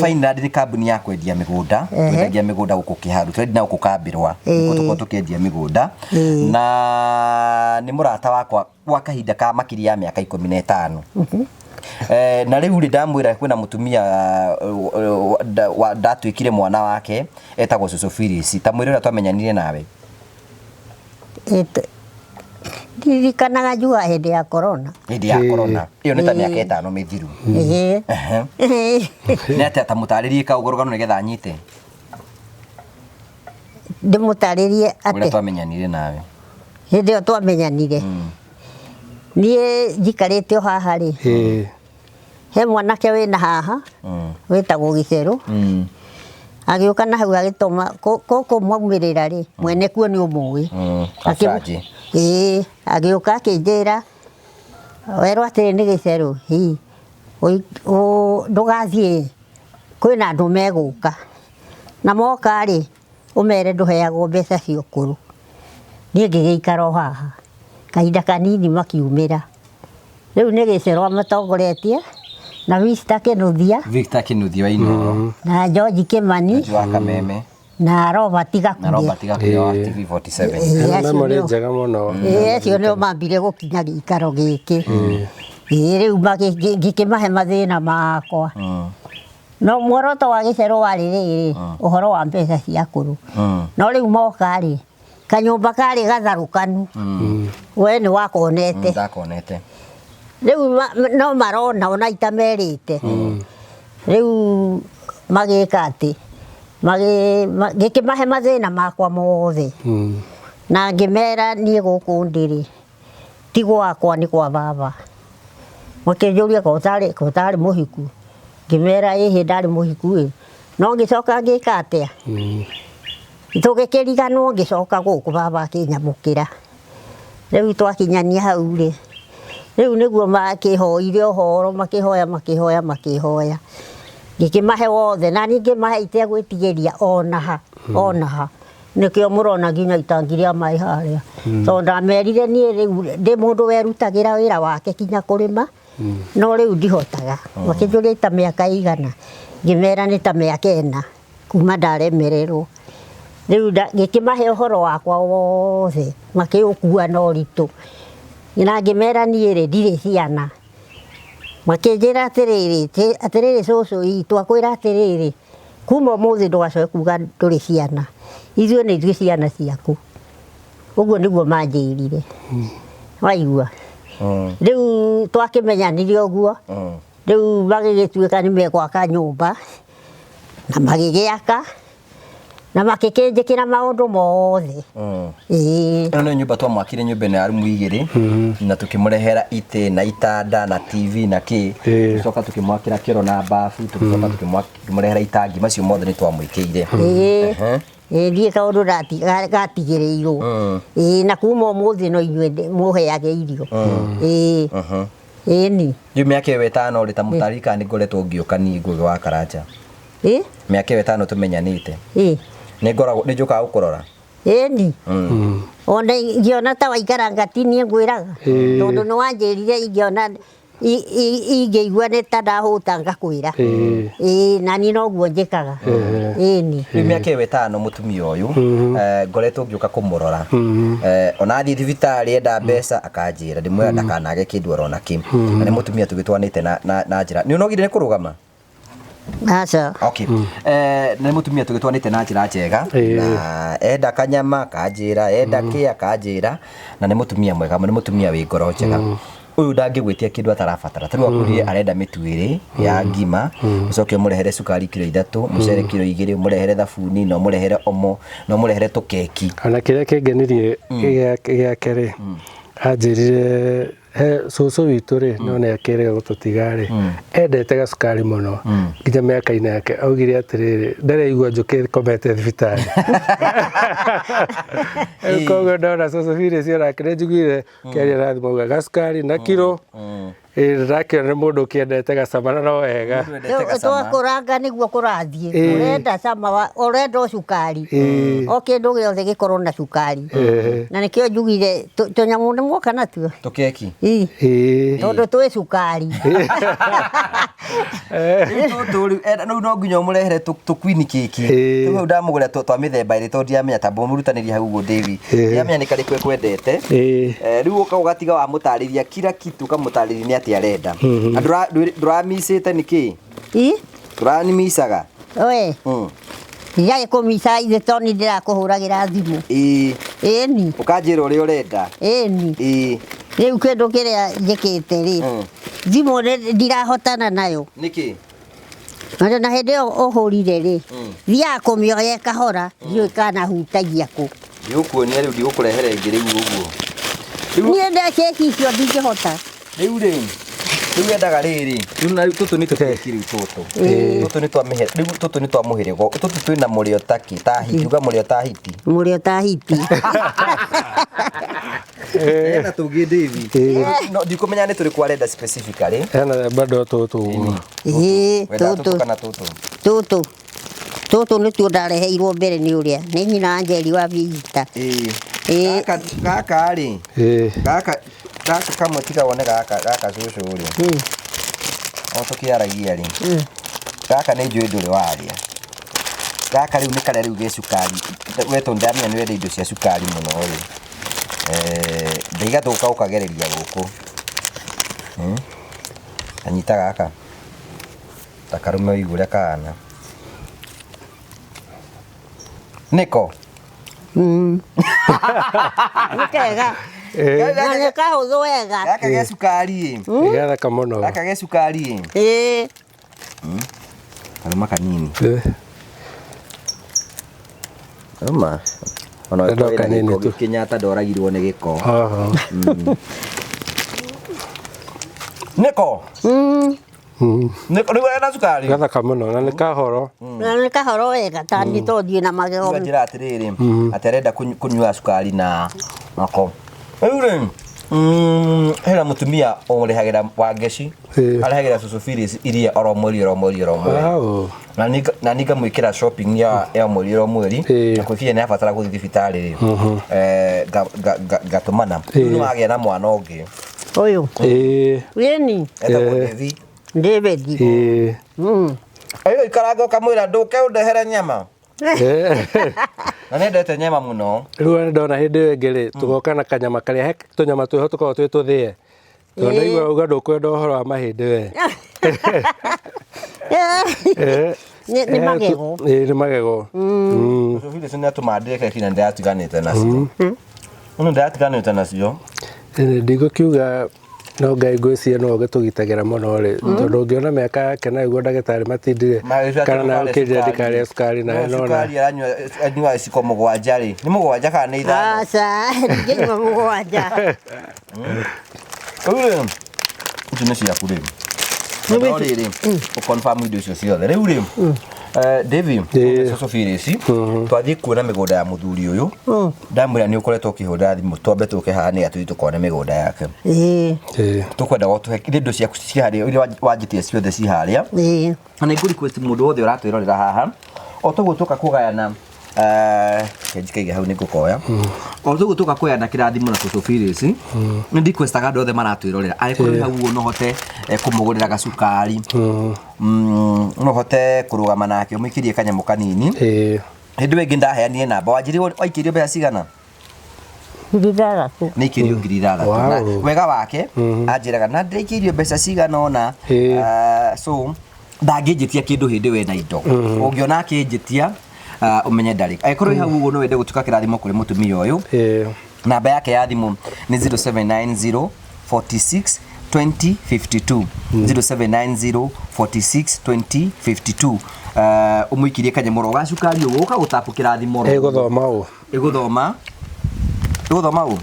Fineland nĩ kambuni ya kwendia mĩgũnda twendagia mĩgũnda gũkũ kĩharu twendia na gũkũ Kambĩrwa nĩkuo tũkorwo tũkĩendia mĩgũnda na nĩ mũrata wakwa gwa kahinda ka makĩria ya mĩaka 15 na rĩu rĩ ndamwĩra kwĩna mũtumia ndatuĩkire mwana wake etagwo Cũcũ Phyllis ta mwĩrĩ ũrĩa twamenyanire nawe ndirikanaga njua hĩndĩ ya corona ĩyo nĩ ta mĩaka 5 mĩthiru nĩ atĩ atamũtarĩrie kaũgorogano nĩgetha anyite ndimutaririe Ule ate twamenyanire nawe. hindi yo twamenyanire nie njikarite o haha ri he mwanake wina haha witagwo Gicero agiuka na hau agitoma ko maumirira ri mwene kuo ni umui agiuka akinjira werwo atiri ni Gicero o ndugathie kwina andu meguka na moka ri umere nduheagwo mbeca cia ukuru nie ngigikara o haha kahinda kanini makiumira riu ni Gicero amatongoretie na Victor Kinuthia wa Inooro na George Kimani wa Kameme na Robert Gakuria wa TV47 na mori njega muno cio nio mambire gukinya gikaro giki riu ngikimahe mathina makwa no muoroto wa Gicero wari riri uhoro wa mbeca cia akuru no riu moka ri kanyumba kari gatharukanu we ni wakonete ndakonete riu no marona ona itamerite riu magika ati gikimahe mathina makwa mothe na ngimera nie guku ndiri ti gwakwa ni kwa baba makijuria ko tari muhiku ngimera ihi ndari muhiku no ngicoka ngika atia tugikiriganwo ngicoka guku baba akinyamukira riu twakinyania hau ri riu niguo makihoire uhoro makihoya ngikimahe wothe na ningimahe itegwitigiria onaha nikio murona nginya itangi ria mai haria to ndamerire nie riu ndi mundu werutagira wira wake kinya kurima no riu ndihotaga makijuria ta miaka igana ngimera ni ta miaka 4 kuma ndaremererwo riu ngikimahe uhoro wakwa wothe makiukua no ritu ina ngimera nie ri ndire ciana makinjira atiriri cucu itu akwira atiriri kuma muthi ndugacoke kuga nduri ciana ithuĩ nĩ ithuĩ ciana ciaku uguo niguo manjirire waigua riu twakimenyanire uguo riu magigituika ni megwaka nyumba na magigiaka na makikinjikira maundu mothe no nyumba twamwakire nyumba ĩno ya rumu 2 na tukimurehera ite na itanda na TV na ki tucoka tukimwakira kiro na bafu tucoka tukimurehera itangi macio mothe ni twamwikiire ndiye kaundu gatigiriirwo na kuma umuthi no inyue muheage irio ni yu miaka 5 uri ta mutarika ni ngoretwo ngiuka ni ngugi wa Karanja miaka 5 tumenyanite ni njukaga gukurora ni ona ngiona ta waikara ngatini ngwiraga tondu ni wanjirire ingiona ingeigua ni ta ndahuta ngakwira na ni noguo njikaga ni miaka 5 mutumia uyu ngoretwo ngiuka kumurora ona thi thibitari enda mbeca akanjira ndimwira ndakanage kindu orona ki na ni mutumia tugitwanite na njira ni unogire ni kurugama aca okay ni mutumia tugitwanite na njira njega na enda kanyama kanjira enda ki akanjira na ni mutumia mwega ni mutumia wi ngoro njega uyu ndangigwitia kindu atarabatara tari wakurie arenda mituiri ya ngima ucoke murehere sukari kilo 3 mucere kilo 2 murehere thabuni no murehere omo no murehere tukeki ana kiria kengenirie gya kere anjirire cucu witu ri none akirega gututigari endete gacukari muno nginya miaka-ini yake augire atiriri ndareigua njuki komete thibitari koguo ndona cucu bire ciorake njiguire kiaria rathi mauga gacukari na kiro rakiona mundu kiendete gacama no wega twakuranga niguo kurathie urenda cama urenda cukari o kindu giothe gikorwo na cukari na nikio njugire tunyamu ni mwoka natuo tukeki tondu twi cukari no no nginya murehere tukwini keki tu ndamugura twa mithemba iri to ndiamenya tambo murutaniria hau uguo David ndiamenya ni kari kwendete riu uka ugatiga wa mutariria kila kitu kamutariria ni ati arenda nduramisite niki turani미saga we ya komisa ide toni ndira kuhuragira thimu ni ukanjira uri urenda ni riu kindu kiria njikite ri thimu ndirahotana nayo niki Na hĩndĩ ĩyo ũhũrire rĩ, thiaga kũmĩoya kahora, ndiũĩ kana hutagia kũ. Ndigũkuonia rĩu ndigũkũrehere ĩngĩ rĩu ũguo. Niĩ ndekeki icio ndingĩhota. Rĩu endaga rĩrĩ, rĩu na tũtũ nĩ tũkeki rĩu tũtũ. Tũtũ nĩ twa mĩhĩrĩga, rĩu tũtũ nĩ twa mũhĩrĩga. Tũtũ twĩna mũrĩo ta hiti, uga mũrĩo ta hiti. Mũrĩo ta hiti. Ena tũngĩ David. No ndikumenya nĩ tũrĩ kwarenda specifically. Ena bado tũtũ. Tũtũ kana tũtũ. Tũtũ nĩ tuo ndareheirwo mbere nĩ ũrĩa. Nĩ nyina Angeli wa Vigita. Gaka rĩ. Gaka kamwe tiga wone gaka cũcũ rĩ. O tũkĩaragia rĩ. Gaka nĩ njũĩ ndũrĩ waria. Gaka rĩu nĩ karĩa rĩu ge cukari. Wetwo ndamenya nĩ wenda indo cia cukari mũno rĩ. Ndaiga tũka ũkagereria gũkũ. Anyita gaka. Takarume igũrĩa kana. Niko. Nĩkega. Na nĩ kahũthũ wega. Gaka ge cukari ĩ. Gathaka mũno. Gaka ge cukari ĩ. Karuma kanini. Oma. Ona Ndo kanini tu. Kenyatta ndoragirwo nĩ gĩko. Niko rĩu ena cukari. Gathaka mũno na nĩ kahoro. Na nĩ kahoro wega tani tũthiĩ na magego. Njĩra atĩrĩrĩ, aterenda kũnyua cukari na mako. Rĩu rĩ, hena mũtumia ũrĩhagĩra Wangeci, arĩhagĩra cũcũ Phyllis iria oro mweri. Na ninga mwĩkĩra shopping ya mweri oro mweri. Na kwĩbia nĩ abatara gũthiĩ thibitarĩ rĩ. Gatũmana. Rĩu nĩ wagĩa na mwana ũngĩ. Ũyũ. Wĩni. Etagwo David. Ayo ikaranga ũkamwĩra ndũke ũndehere nyama. Na nĩendete nyama mũno. Rĩu ndona hĩndĩ ĩyo ĩngĩ rĩ, tũgoka na kanyama karĩa he tũnyama twĩho tũkoragwo twĩ tũthĩe. Tondũ ndaigua uga ndũkwenda ũhoro wa mahĩndĩ we. Nĩ magego. Nĩ magego. Cũcũ Phyllis nĩ atũmandire keki na ndatiganĩte nacio. Ũno ndatiganĩte nacio. Ndigũkiuga no Ngai ngwĩciria no gĩtũgitagĩra mũno rĩ, tondũ ũngĩona mĩaka yake na iguo ndagĩtarĩ matindire kana na ũkĩrĩa ndikarĩa cukari na nona. Cukari anyua iciko mũgwanja rĩ. Nĩ mũgwanja kana nĩ ithano? Aca, ndingĩnyua mũgwanja. Rĩu ici nĩ ciaku rĩu. No rĩrĩ, ũconfirm indo icio ciothe. Rĩu rĩ, David, cũcũ Phyllis, twathiĩ kuona mĩgũnda ya mũthuri ũyũ. Ndamwĩra nĩ ũkoretwo ũkĩhũra thimũ twambe tũke haha nĩ atũthiĩ tũkone mĩgũnda yake. Tũkwenda gũtũhe indo ciaku ciharĩa iria wanjĩtie ciothe ciharĩa. Na nĩ ngũ-request mũndũ wothe ũratwĩrorera haha. O tũguo tũka kũgayana kenjikaige hau nĩ ngũkoya. O tũguo tũka kũgayana kĩrathimo na cũcũ Phyllis. Nĩ requestaga andũ othe maratwĩrorera. Angĩkorwo hau ũguo no hote kũmũgũrĩra gacukari. No hote kũrũgama nake ũmũikĩrie kanyamũ kanini. Hĩndĩ ĩyo ĩngĩ ndaheanire namba waikĩrio mbeca cigana? Ngiri ithathatũ. Nĩ ikĩrio ngiri ithathatũ. Wega wake anjĩraga na ndĩikĩrio mbeca cigana ona. So ndangĩnjĩtia kĩndũ hĩndĩ we na indo. Ũngĩona akĩnjĩtia umenye ndarĩ. Angĩkorwo hau ũguo no wende gũtuĩka kĩrathimo kũrĩ mũtumia ũyũ. Namba yake ya thimũ nĩ 0790 46 20 52. 0790 46 20 52. Ũmũikirie kanyamũ ga cukari ũguo ũkagũtapu kĩrathimo. Gũthoma ũ?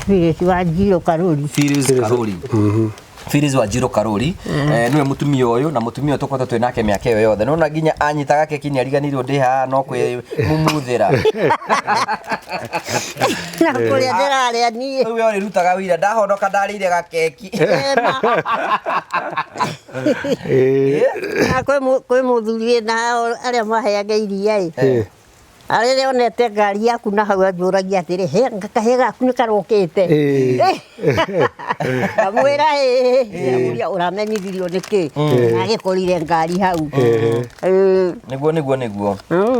Phyllis wa Njirũ Karũri. Phyllis wa Njirũ Karũri. Nĩwe mũtumia ũyũ na mũtumia ũyũ tũkoretwo twĩ nake mĩaka ĩyo yothe. Nona nginya anyitaga keki nĩ ariganĩirwo ndĩ haha no kwĩmumuthĩra. Na kũrĩa ndĩrarĩa niĩ. Rĩu we ũrĩrutaga wĩira ndahonoka ndarĩire gakeki. Na kwĩ mũthuri na arĩa maheaga iria-ĩ. Arĩrĩa onete ngari yaku na hau anjũragia atĩrĩ kahĩĩ gaku nĩ karũkĩte. Ndamwĩra ĩ ũramenyithirio nĩkĩ? Agĩkorire ngari hau. Nĩguo.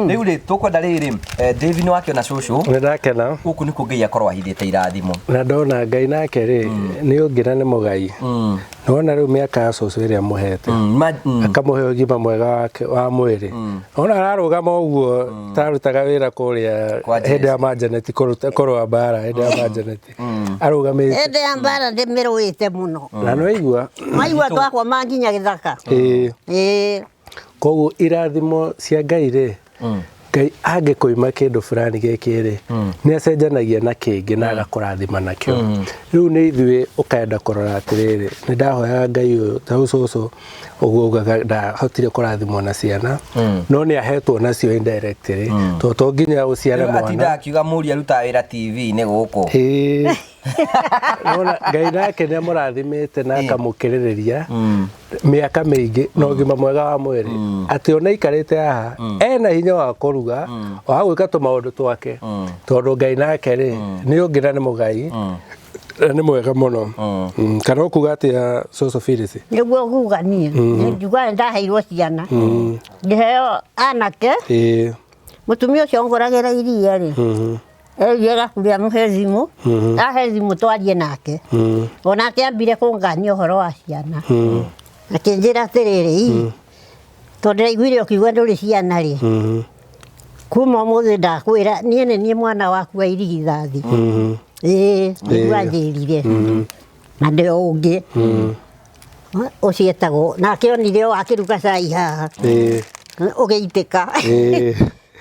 Rĩu rĩ tũkwenda rĩrĩ David nĩ wakĩona cũcũ. Nĩndakena. Gũkũ nĩkuo Ngai akorwo ahithĩte irathimo. Na ndona Ngai nake rĩ nĩ ũngĩ na nĩ mũgai. Nona rĩu mĩaka ya cũcũ ĩrĩa mũhete. Akamũhe ũgima mwega wa mwĩrĩ. Ona ararũgama ũguo tarutaga wĩra kũrĩa hĩndĩ ya manjaneti kũrũa mbara hĩndĩ ya manjaneti. Arũgamĩte. Hĩndĩ ya mbara ndĩmĩrũĩte mũno. Na nĩwaigua. Maigua twakwa manginya gĩthaka. koguo irathimo cia Ngai ri Ngai angĩkoima kĩndũ fulani gĩkĩ rĩ nĩ acenjanagia na kĩngĩ na agakũrathima nakĩo rĩu nĩ ithuĩ ũkaenda kũrora atĩrĩrĩ nĩ ndahoyaga Ngai ũyũ ta ũcũcũ ũguo ugaga ndahotire kũrathimwo na ciana no nĩ ahetwo nacio indirectly to nginya ũciare mwana atinda akiuga mũri aruta wĩra TV-inĩ gũkũ Ngai nake nĩ amũrathimĩte na akamũkĩrĩrĩria mĩaka mĩingĩ na ũgima mwega wa mwĩrĩ atĩ ona ikarĩte haha ena hinya wa kũruga wa gwĩka tũmaũndũ twake tondũ Ngai nake rĩ nĩ ũngĩ na nĩ mũgai nĩ mwega mũno kana ũkuga atĩa Cũcũ Phyllis nĩguo nguga niĩ njuga ndaheirwo ciana ngĩheo anake mũtumia ũcio ngoragĩra iria rĩ Ega kuria muhe thimũ ahe thimũ twarie nake onake ambire kũngania ũhoro wa ciana akĩnjĩra atĩrĩrĩ tondũ ndaiguire ũkiuga ndũrĩ ciana rĩ kuma ũmũthĩ ndakwĩra niĩ nĩ niĩ mwana waku wa irigithathi nĩguo anjĩrire na ndĩ ũngĩ ũcio etagwo nake onire o akĩruga cai haha ũgĩitĩka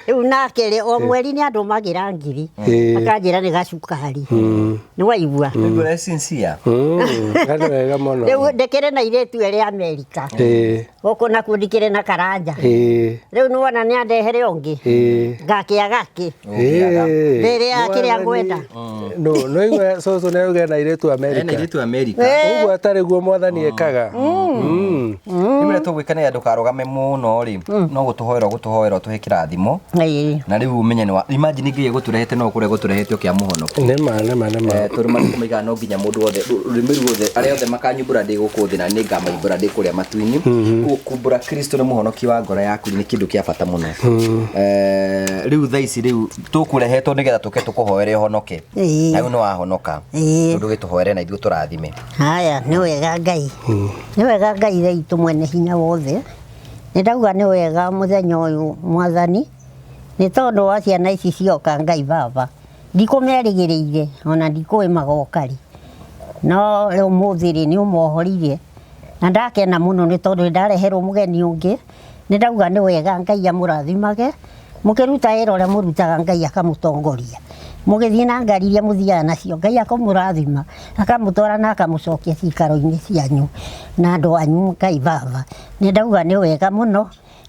rĩu nake rĩ o mweri nĩ andũmagĩra ngiri akanjĩra nĩ gacukari nĩ waigua nĩguo sincere wega mũno rĩu ndekere na irĩtu erĩ Amerika gũkũ nakuo ndikĩrĩ na karanja rĩu nĩ wona nĩ andehere ũngĩ ngakĩa gakĩ rĩrĩa kĩrĩa ngwenda no igwe Cũcũ nĩ auga na irĩtu Amerika ũguo atarĩ guo mwathani ekaga nĩmĩrĩa tũgwĩkania ndũkarũgame mũno rĩ no gũtũhoera tũhe kĩrathimo na rĩu ũmenye nĩ imagine Ngai gũtũrehete no kũrĩa gũtũrehete kĩa mũhonoku nĩma tondũ matigaiga no nginya mũndũ wothe rũrĩmĩ ruothe arĩa othe makanyumbũra ndĩ gũkũ thĩ na nĩ ngamaimbũra ndĩ kũrĩa matu-inĩ kumbũra Kristo nĩ mũhonoki wa ngoro yaku nĩ kĩndũ kĩa bata mũno rĩu thaa ici rĩu tũkũrehetwo nĩgetha tũke tũkũhoere ũhonoke na rĩu nĩ wahonoka tondũ gĩtũhoere na ithuĩ tũrathime haya nĩ wega Ngai thaa itũ mwene hinya wothe nĩ ndauga nĩ wega mũthenya ũyũ mwathani nĩ tondũ wa ciana ici cioka Ngai baba ndikũmerĩgĩrĩire ona ndikũĩ magokari no rĩu ũmũthĩ rĩ nĩ ũmohorire na ndakena mũno nĩ tondũ ndareherwo mũgeni ũngĩ nĩ ndauga nĩ wega Ngai amũrathimage mũkĩruta wĩra ũrĩa mũrutaga Ngai akamũtongoria mũgĩthiĩ na ngari iria mũthiaga nacio Ngai akamũrathima akamũtwara na akamũcokia cikaro-inĩ cianyu na andũ anyu Ngai baba nĩ ndauga nĩ wega mũno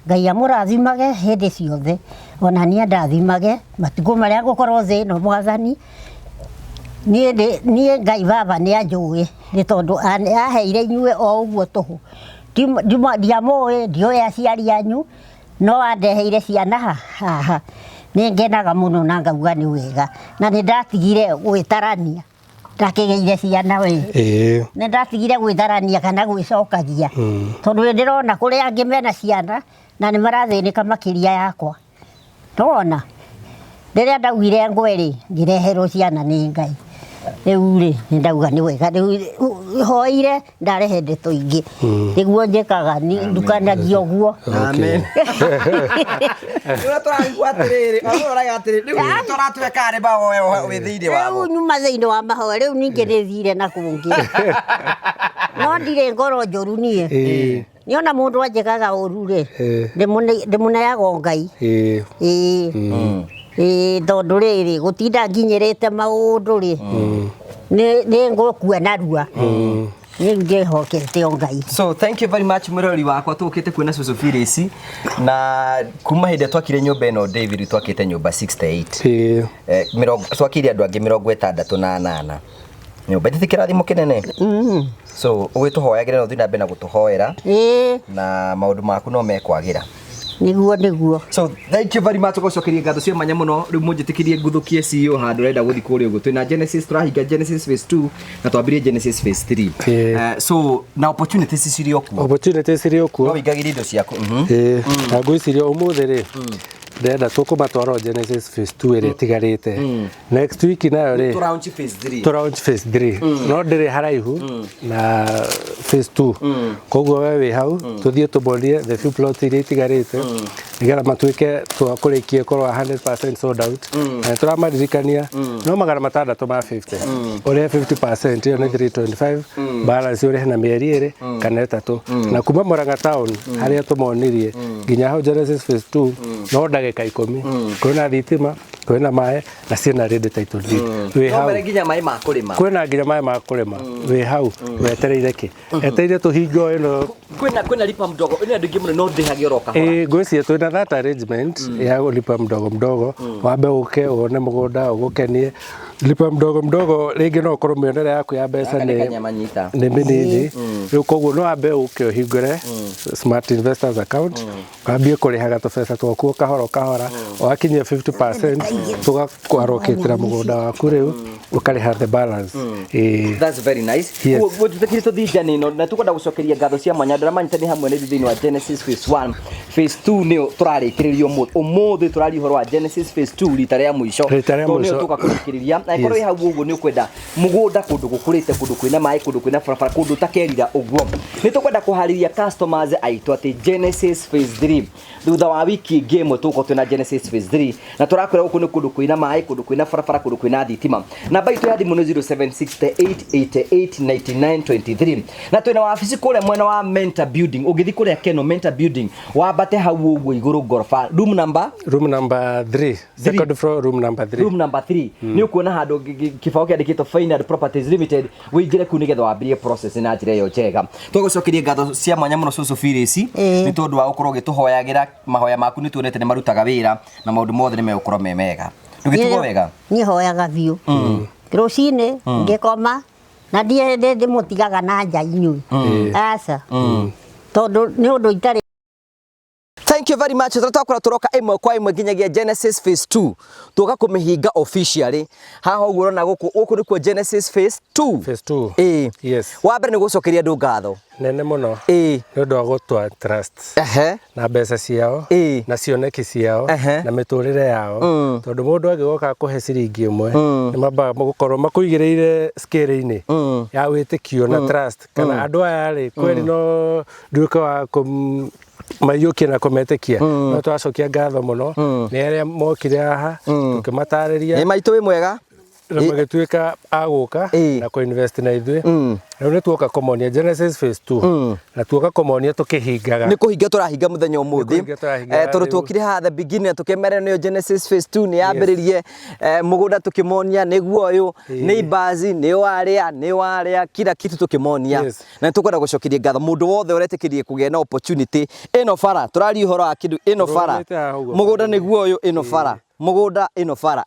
Ngai amũrathimage hĩndĩ ciothe ona niĩ ndathimage matukũ marĩa ngũkorwo thĩ ĩno mwathani niĩ Ngai baba nĩ anjũĩ nĩ tondũ aheire inyuĩ o ũguo tũhũ ndiamũĩ ndiũĩ aciari anyu no andeheire ciana haha nĩ ngenaga mũno na ngauga nĩ wega na nĩ ndatigire gwĩtarania ndakĩgeire ciana we nĩ ndatigire gwĩtarania kana gwĩcokagia tondũ nĩ ndĩrona kũrĩa angĩ mena ciana na nĩ marathĩnĩka makĩria yakwa ndona rĩrĩa ndaugire ngwe-rĩ ngĩreherwo ciana nĩ Ngai rĩu rĩ nĩ ndauga nĩ wega rĩu hoire ndarehe ndeto ingĩ nĩguo njĩkaga ndukanagia ũguo amen tũraigua atĩrĩrĩ ũraga atĩrĩrĩ rĩu tũratweka arĩ mahoya wĩ thĩinĩ wao rĩu nyuma thĩinĩ wa mahoya rĩu ningĩ nĩthire na kũngĩ no ndirĩ ngoro njũru niĩ niona mũndũ anjĩkaga ũru-rĩ ndĩmũneaga Ngai tondũ rĩrĩ gũtinda nginyĩrĩte maũndũ-rĩ nĩ ngũkua narua nĩ ngĩhokete o Ngai. So thank you very much mũrori wakwa tũkĩte kuona Cũcũ Phyllis na kuma hĩndĩ twakire nyũmba ĩno David twakĩte nyũmba 68 twakire andũ angĩ 68 nyũmba ĩtĩ kĩrathimo kĩnene so ũgĩtũhoyagĩra no thiĩ na mbere na gũtũhoera na maũndũ maku no mekwagĩra nĩguo so thank you very much ũgũcokeria ngatho cia manya mũno rĩu mũnjĩtĩkĩrie nguthũkie CEO handũ renda gũthiĩ kũrĩa ũguo twĩna Genesis tũrahinga Genesis phase 2 na twambirie Genesis phase 3 so na opportunities cirĩ okuo no wĩingagĩrie indo ciaku na ngwĩciria ũmũthĩ rĩ ndenda tũkũmatwara Genesis phase 2 ĩrĩa ĩtigarĩte next week nayo rĩ tũraunch phase 3 no ndĩrĩ haraihu na phase 2 koguo we hau tuthie tuborie the few plots iria itigarite nigetha matuike twakurikia korwo 100% sold out na turamaririkania no magana matandatu ma 50 uria 50% iyo ni 325 balance uria na mieri iri kana itatu na kuma Murang'a town haria tumonirie nginya hau Genesis phase 2 no ndagika 10 kwina thitima kwina maĩ na ciina ready title deed we hau no nginya maĩ ma kurima kwina nginya maĩ ma kurima we hau wetereire ki etereire tuhingo ino kwina lipa mdogo ina ndingi muno no ndihage oroka ngwĩciria twina that arrangement ya kulipa mdogo mdogo wambe uke one mugunda ugukenie lipa mdogo mdogo ringi no korwo mionere yaku ya mbeca ni minini riu koguo no wambe uke uhingure smart investors account wambie kurihaga tubesa twaku kahora kahora wakinyia 50% tugakwaroketera mugunda waku riu ukariha the balance that's very nice wo tutakiri to dijani no na tukwenda gucokeria ngatho cia mwanya ndramanyitani hamwe ni thini wa Genesis phase 1 phase 2 ni turarikiririo umuthi turari horo wa Genesis phase 2 rita ria muico to tugakurikiriria na ikorwo hau uguo ni ukwenda mugunda kundu gukurite kundu kwina mai kundu kwina farafara kundu takerira uguo ni tukwenda kuhariria customers aitu ati Genesis phase 3 thutha wa wiki game tuko twina Genesis phase 3 na turakwira uku ni kundu kwina mai kundu kwina farafara kundu kwina thitima namba itu ya thimu ni 0768889923 na twina wabici kule mwena wa Mentor Building ugithi kule Keno Mentor Building wambate hau uguo iguru gorofa room number 3 second floor room number 3 ni ukuona handu kibao kiandikitwo Final Properties Limited wingire ku nigetha wambirie process na njira yo njega tugucokerie ngatho cia mwanya muno cucu Phyllis ni tondu wa ukorwo gituhoyagira mahoya maku ni tuonete ni marutaga wira na maundu mothe ni megukorwo me mega ndugitugo wega ni hoyaga biu rucine ngikoma na ndi mutigaga na nja inyui asa tondu ni undu itari. Thank you very much. Tutakora turoka imwe kwa imwe nginyagia Genesis phase 2 tuka kumihinga officially haha uguo na guku ni kwa Genesis phase 2 yes wabere ni gucokeria ndu ngatho nene muno ni undu wa gutwa trust na mbeca ciao na cioneki ciao na miturire yao tondu mundu agigoka kuhe ciringi imwe ni mamba gukorwo makuigireire scale-ini ya witikio na trust kana andu aya ri kweli no nduka wa mayuki na kometekia no twacokia ngatho muno ni aria mokire haha tukimatariria ni maitu wi mwega magituika aguka na ku invest na ithwe riu ni tuoka kumonia Genesis phase 2 na tuoka kumonia tukihingaga ni kuhinga turahinga muthenya umuthi tondu twokire ha the beginning tukemere ni Genesis phase 2 ni yambiririe mugunda tukimonia niguo uyu neighbors ni waria kila kitu tukimonia na tukwenda gucokeria ngatho mundu wothe uretikirie kugia na opportunity ino fara turari horo wa kindu ino fara mugunda niguo uyu ino fara mugunda ino fara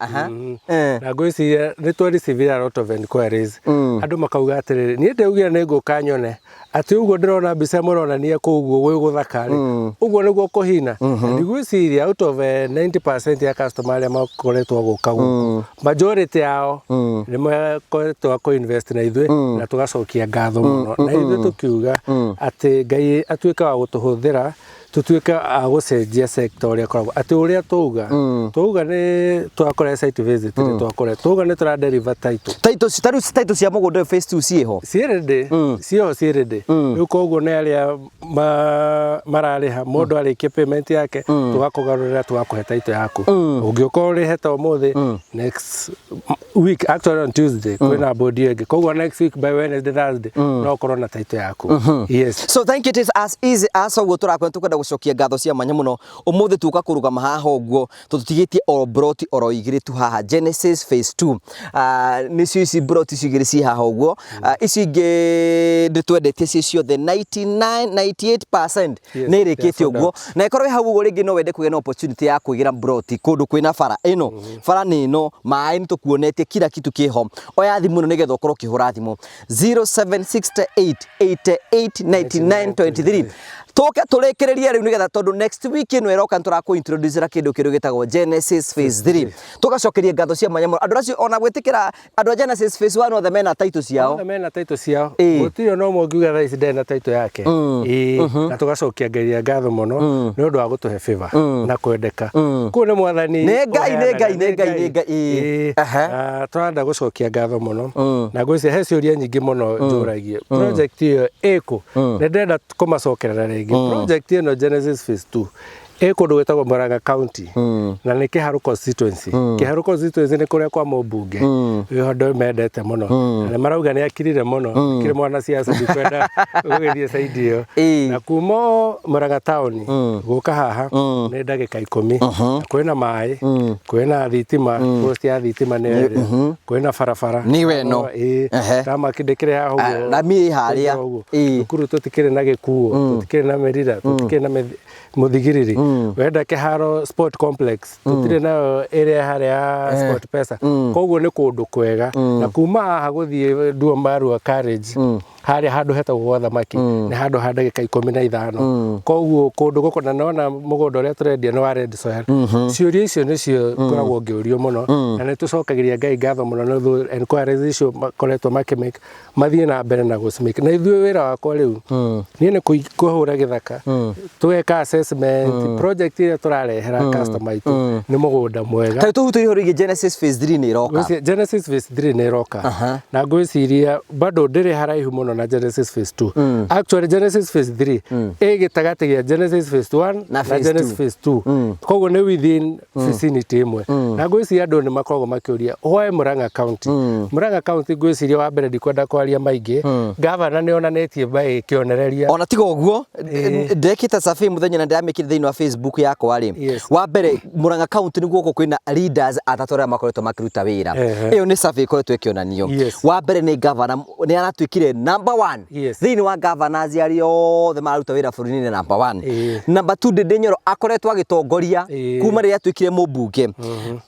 na ngwiciria ni twa receive a lot of inquiries andu makauga atiriri ni ndeugira ni nguka nyone ati uguo ndirona mbica muronania ku uguo gwi guthakari uguo niguo kuhina ndigwiciria out of 90% ya customer aria makoretwo guka guku majority yao ni makoretwo ku invest na ithwe na tugacokia ngatho muno na ithwe tukiuga ati Ngai atuika wa gutuhuthira tutuika agucenjia sector uria koragwo ati uria tuuga ni twakore site visit ni twakore tuuga ni tura deliver title cia mugunda phase 2 cieho cierede uko uguo ni aria marariha mundu arikie payment yake tugakugarurira tugakuhe title yaku ungiuka urihe ta umuthi next week actually on Tuesday kwina body ege koguo next week by Wednesday Thursday no korona title yaku yes so thank you. It is as easy as uguo turakwenda gucokia ngatho cia manya muno umuthi tuka kurugama haha uguo tututigitie oro broti oro igire tu haha Genesis phase 2 ni cio broti cigire ci haha uguo ici inge nditwendetie cio the 98% ni rikite uguo na ikorwo hau uguo ringi no wende kugia na opportunity ya kuigira broti kundu kwina fara ino fara ni no mai ni tukuonetie kila kitu kiho oya thimu no nigetha ukorwo kihura thimu 0768889923 Toke turekereria riu nigetha tondu next week ino eroka nturako introduce ra kindu kiru gitagwo Genesis phase 3 tugacokeria ngatho cia manyamo andu acio ona gwitikira andu a Genesis phase 1 othe mena title ciao mena title ciao gutio no mo ngiuga tha icinde na title yake na tugacokia ngeria ngatho muno ni undu wa gutuhe favor na kwendeka ku ni mwathani ne ngai twanda gucokia ngatho muno na ngwiciria he ciuria nyingi muno njuragie project iyo eko ne ndenda kumacokerera ringi project ino Genesis phase 2 kundu gwetagwo Murang'a County na ni Kiharu constituency Kiharu constituency ni kuria kwa mubunge yondo mendete muno na marauga ni akirire muno kire mwana siasa ndikwenda gugithie saidi yo na kuma Murang'a town guka haha ni ndagika 10 kwina mai kwina thitima post ya thitima ni kwina barabara ni weno kama kidekire haha na mi haria kuru tutikire na gikuo tutikire na merira tutikire na muthigiriri wenda Kiharo sport complex tutire na area haria sport pesa koguo ni kundu kwega na kuma haha guthie Nduomarua carriage haria handu hetagwo thamaki ni handu ha ndagika 15 koguo kundu guko na nona mugondo uria turendia ni wa red soil ciuria icio nicio ngoragwo ngiurio muno na ni tucokagiria ngai ngatho muno no enquiries icio koretwo makimake mathie na mbere na gusmake na ithuĩ wĩra wakwa rĩu niĩ nĩ kũhũra gĩthaka tũgeka assessment project ĩrĩa tũrarehera customer itũ nĩ mũgũnda mwega ta tũhutĩrio rĩngĩ Genesis phase 3 nĩ iroka Genesis phase 3 nĩ iroka na ngwĩciria bado ndĩrĩ haraihu muno na Genesis phase 2 actually Genesis phase 3 ĩgĩtagatĩ gĩa Genesis phase 1 na Genesis phase 2 koguo nĩ within vicinity ĩmwe na ngwĩciria andũ nĩ makoragwo makĩũria why Murang'a County Murang'a County ngwĩciria wa mbere ndikwenda kwaria maingĩ gavana nĩ onanetie bae kĩonereria ona tiga ũguo ndekĩte survey muthenya na ndamĩkire thĩinĩ wa Facebook yakwa rĩ wa mbere Murang'a County nĩguo gũkũ kwĩna leaders atatũ arĩa makoretwo makĩruta wĩra ĩyo nĩ survey ĩkoretwo ĩkĩonanio wa mbere nĩ gavana nĩ aratuĩkire number 1 thĩinĩ wa governors arĩa othe maruta wĩra bũrũri-inĩ number 1 number 2 Ndindi Nyoro akoretwo agĩtongoria kuma rĩrĩa atuĩkire mũmbunge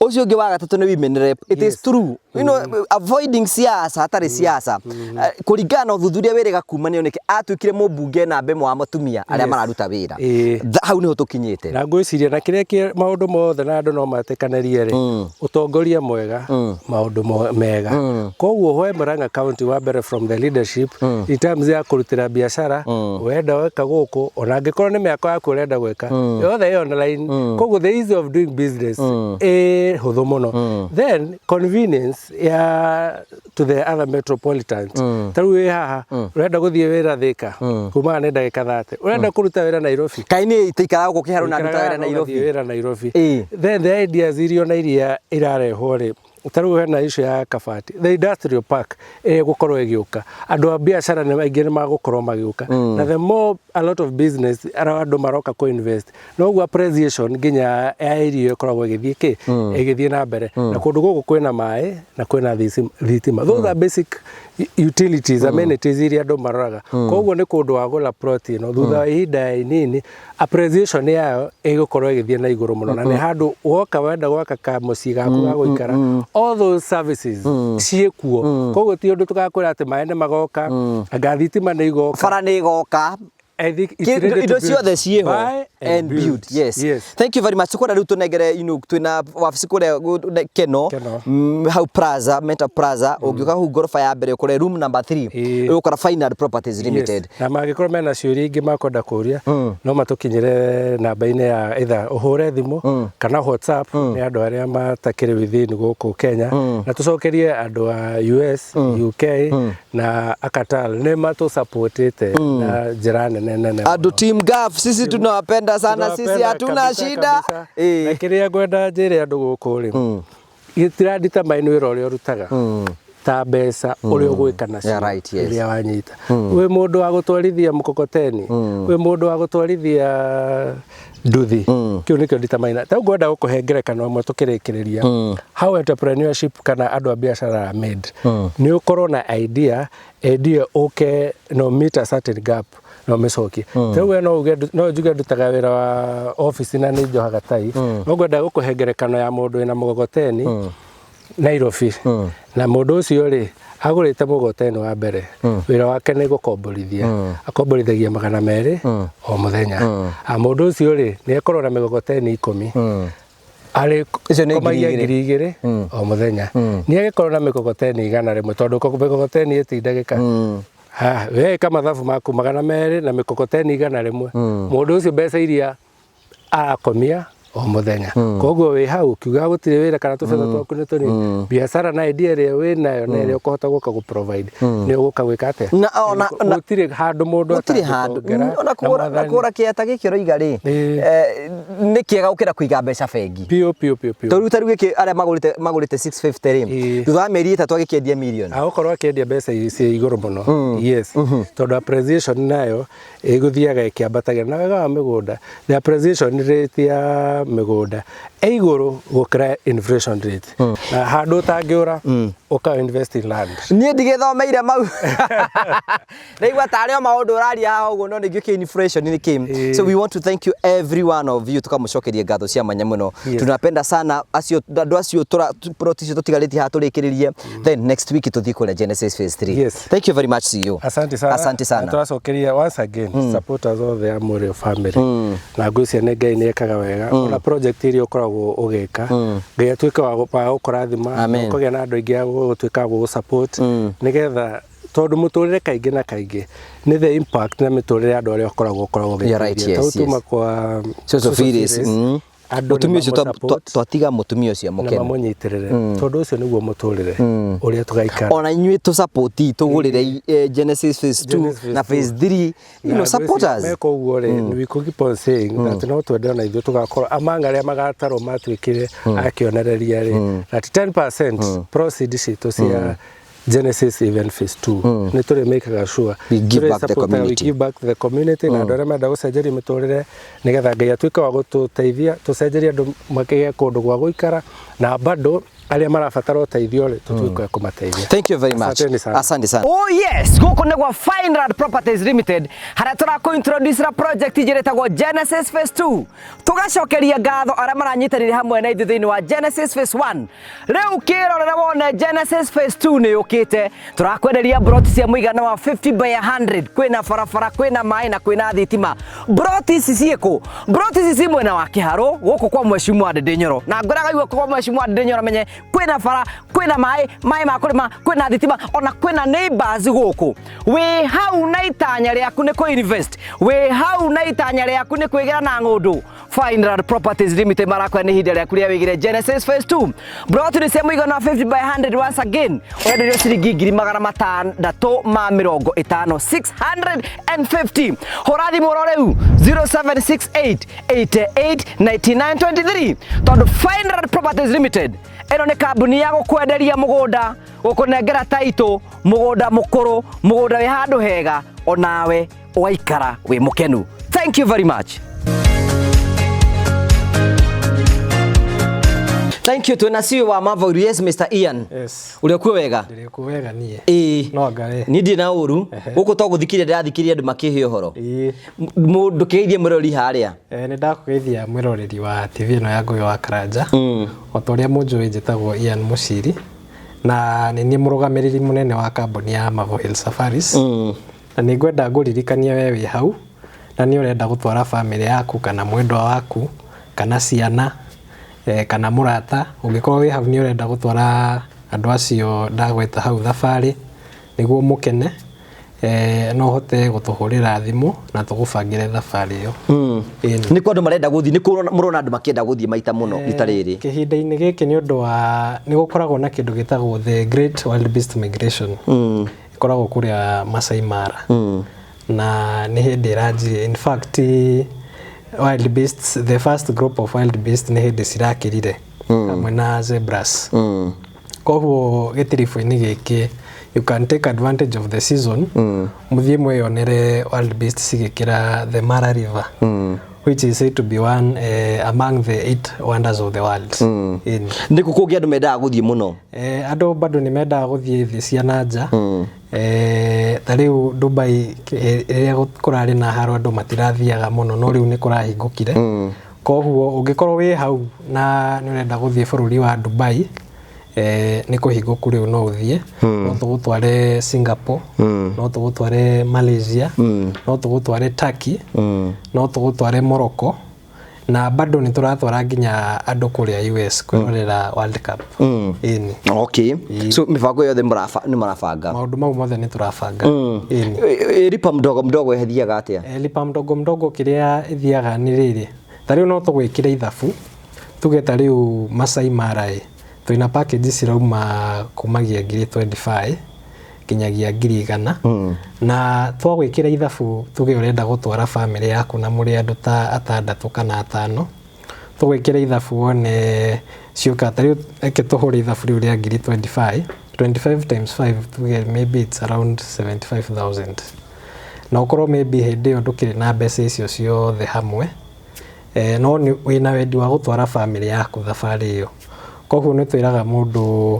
ũcio ũngĩ wa gatatũ nĩ women rep it is true you know avoiding siasa hatarĩ siasa kuringana na ũthuthuria wĩrĩga kuma nĩ oneke atuĩkire mũmbunge na mbemwe wa matumia arĩa mararuta wĩra hau nĩho tũkinyĩte na ngwĩciria na kĩrĩa maũndũ mothe na andũ no matĩkanĩrie rĩ ũtongoria mwega maũndũ mega koguo hoe Murang'a County wa mbere from the leadership in terms ya kũrutĩra biacara wenda weka gũkũ ona angĩkorwo nĩ mĩako yaku ũrenda gwĩka yothe ĩ online koguo the ease of doing business hũthũ mũno then convenience ya to the other metropolitans tarĩu wĩ haha ũrenda gũthiĩ wĩra Thika kuma nĩ ndagĩka 30 ũrenda kũruta wĩra Nairobi kaĩ nĩ itaikara gũkũ Kĩharu na nduta wĩra Nairobi then the ideas iria na iria irarehwo rĩ tarĩu hena issue ya Kabati the industrial park gũkorwo ĩgĩũka andũ a biacara nĩ aingĩ nĩ magũkorwo magĩũka na the more a lot of business andũ maroka ku invest noguo appreciation nginya ya irio ĩkoragwo ĩgĩthiĩ na mbere na kũndũ gũkũ kwĩna maĩ na kwĩna thitima those are basic utilities amenities iria andũ maroraga koguo nĩ kũndũ wa gũla protein thutha wa ihinda inini appreciation yayo ĩgũkorwo ĩgĩthiĩ na igũrũ mũno na nĩ handũ woka wenda gwaka kamũciĩ gaku ga gũikara all those services ciĩkuo koguo ti ũndũ tũgakwĩra atĩ maĩ nĩ magoka anga thitima nĩ igoka bara nĩ igoka indo ciothe ciĩho and build yes thank you very much tukora riu tunengere twina wabici kuria Keno hau Plaza Meta Plaza ungiuka hu gorofa ya mbere kure room number 3 ukora Final Properties Limited na magikorwo mena ciũria ingĩ makwenda kũria no matukinyire namba-inĩ ya either ũhũre thimũ kana WhatsApp nĩ andũ arĩa matakĩrĩ within gũkũ Kenya na tucokerie andũ a US UK na Qatar nĩ matũ supportĩte na njĩra nene adu team Gaf sisi tunawapenda sana sisi hatuna shida na kĩrĩa ngwenda njĩre andũ gũkũ rĩ gĩtirandita maĩnĩ wĩra ũrĩa ũrutaga ta mbeca ũrĩa ũgwĩka nacio rĩrĩa wanyita wĩ mũndũ wa gũtwarithia mkokoteni wĩ mũndũ wa gũtwarithia nduthi kĩu nĩkĩo nditamaina ta ngwenda gũkũhe ngerekano ĩmwe tũkĩrĩkĩrĩria how entrepreneurship kana andũ a biacara made nĩ ũkorwo na idea ũke no meet a certain gap no mecokie rĩu no njuge ndutaga wĩra wa office na nĩ njohaga tai no ngwenda gũkũhe ngerekano ya mũndũ wĩna mkokoteni Nairobi na mundu ucio ri agurite mugota ino wa mbere wira wake ni gukomborithia akomborithagia 200 o muthenya mundu ucio ri ni ekorwo na migogota 10 ari icio ni 2,000 o muthenya ni agikorwo na migogota 100 tondu migogota itindagika we kama mathabu maku 200 na migogota 100 mundu ucio mbeca iria arakomia o muthenya koguo wi hau kiuga gutire wira kana tubetha twaku ni tuni biashara na idea ire we nayo na ire ukohota guka gu provide ni uguka gwika atia na gutire handu mundu gutire handu ona kugura kieta gikiro igari ni kiega ukira kuiga mbeca bengi pio toruta riu giki aria magurite 650 rim thutha meri 3 agikendia million akorwo akendia mbeca ici iguru muno yes tondu appreciation nayo iguthiaga ikiambataga na wega wa migunda the appreciation rate ya migunda iguru gukira inflation rate na handu tangiura uka invest in land nie ndigithomeire mau reigwa tario maundu raria haha uguo no ningio ki inflation ni kim so we want to thank you every one of you tukamucokeria ngatho cia manya muno tunapenda sana acio andu acio proticio tutigaritie ha turikiririe then next week tuthii kule Genesis phase 3 thank you very much CEO asante sana turacokeria once again supporters of the Amorio family na ngucia ne ngai ni ekaga wega ona project iri ukoragwo ugika ngai atuika wa gukurathima ukogia na andu ingi gutuika go support nigetha tondu muturire kaingi na kaingi ni the impact na miturire andu aria ukoragwo tuma kwa mutumia ucio twatiga mutumia ucio mukene na munyitirire tondu ucio niguo muturire uria tugaikara ona inyui tu support tugurire Genesis phase 2 na phase 3 you know supporters meko uguo ri we could keep on saying that no twende na ithu tugakorwo amanga aria magataro matwikire akionereria ri that 10% proceeds citu cia Genesis event phase 2 ni turi make sure we give back to the community na ndore menda gucenjeria miturire nigetha ngai atuika wa gututeithia tucenjeria andu makige kundu gwa guikara na bado aria marabatara uteithio ri tutuika kumateithia thank you very much asante sana oh yes guko negwa Fine Properties Limited haria turako introduce ra project ijiretagwo Genesis phase 2 tugacokeria ngatho aria maranyitanire hamwe na ithu thiini wa Genesis phase 1 riu kirorera wone Genesis phase 2 ni ukite turakwenderia broti cia muigana wa 50 by 100 kwina farafara kwina mai na kwina thitima broti cicieko broti cici mwena wa Kiharo guku kwa Mheshimiwa Ndendenyoro na ngoraga iwe kwa Mheshimiwa Ndendenyoro menye kwina fara kwina mai ma kurima kwina thitima ona kwina neighbors guku we hau na itanya riaku ni ko invest we hau na itanya riaku ni kwigera na ngundu Fine Properties Limited marakwa ni hinde riaku ria wigire Genesis phase 2 brought ni semo igana 50 by 100 once again wenderio ciringi 650 horathi muroreu 0768 88 9923 tondu Fine Properties Limited eno ni kambuni ya gukwenderia mugunda gukunengera taito mugunda mukuru mugunda wi handu hega onawe waikara wi mukenu thank you very much thank you twina CEO wa Marvel yes Mr Ian yes uliokuwa wega ndikuwega nie no ngare ni ndi na uru guku to guthikiria ndathikiria andu makihio horo mundu keithie murori haria ni ndakugeithia mwiroreri wa TV no ya Ngũgĩ wa Karanja otoria munjui njitagwo Ian Muciri na ni murugamiriri munene wa kambuni ya Marvel Hill Safaris na ni ngwenda nguririkania wewe hau na ni urenda gutwara family yaku kana mwendwa waku kana ciana kana murata ungikorwo wi hau ni urenda gutwara andu acio ndagweta hau thabari niguo mukene no hote gutuhurira thimu na tugubangire thabari iyo ni kwa andu marenda guthii ni murona andu makienda guthii maita muno ritariri kihinda-ini giki ni undu wa ni gukoragwo na kindu gitagwo the Great Wildebeest Migration ikoragwo kuria Masai Mara na ni hindi iranjire in fact wildebeests the first group of wildebeests ni hindi cirakirire hamwe na zebras koguo gitirifu-ini giki you can take advantage of the season muthie mweyonere wildebeests cigikira the Mara River which is said to be one among the 8 wonders of the world ni kukugia andu mendaga guthie muno andu bado ni mendaga guthie thi cia nanja tariu Dubai ria kurari na haro andu matirathiaga muno no riu ni kurahingukire koguo ungikorwo wi hau na ni urenda guthie bururi wa Dubai nĩ kũhingũku rĩu no ũthiĩ no tũgũtware Singapore no tũgũtware Malaysia no tũgũtware Turkey no tũgũtware Morocco na bado nĩ tũratwara nginya andũ kũrĩa US kwĩrorera World Cup. Okay. So mibango yothe nĩ marabanga. Maũndũ mau mothe nĩ tũrabanga. Lipa mdogo mdogo ĩthiaga atĩa? Lipa mdogo mdogo kĩrĩa ĩthiaga nĩ rĩrĩ. Ta rĩu no tũgwĩkĩra ithabu tuge ta rĩu Masai Mara twĩna package cirauma kumagia 25 kinyagia 100 na twagwĩkĩra ithabu tuge ũrenda gũtwara family yaku na mũrĩ andũ ta 6 kana 5 tũgwĩkĩra ithabu one cioka ta rĩu eke tũhũre ithabu rĩu rĩa 25 times 5 tuge maybe it's around 75,000 na ũkorwo maybe hĩndĩ ĩyo ndũkĩrĩ na mbeca icio ciothe hamwe no wĩna wendi wa gũtwara family yaku thabarĩ ĩyo koguo nĩ twĩraga mũndũ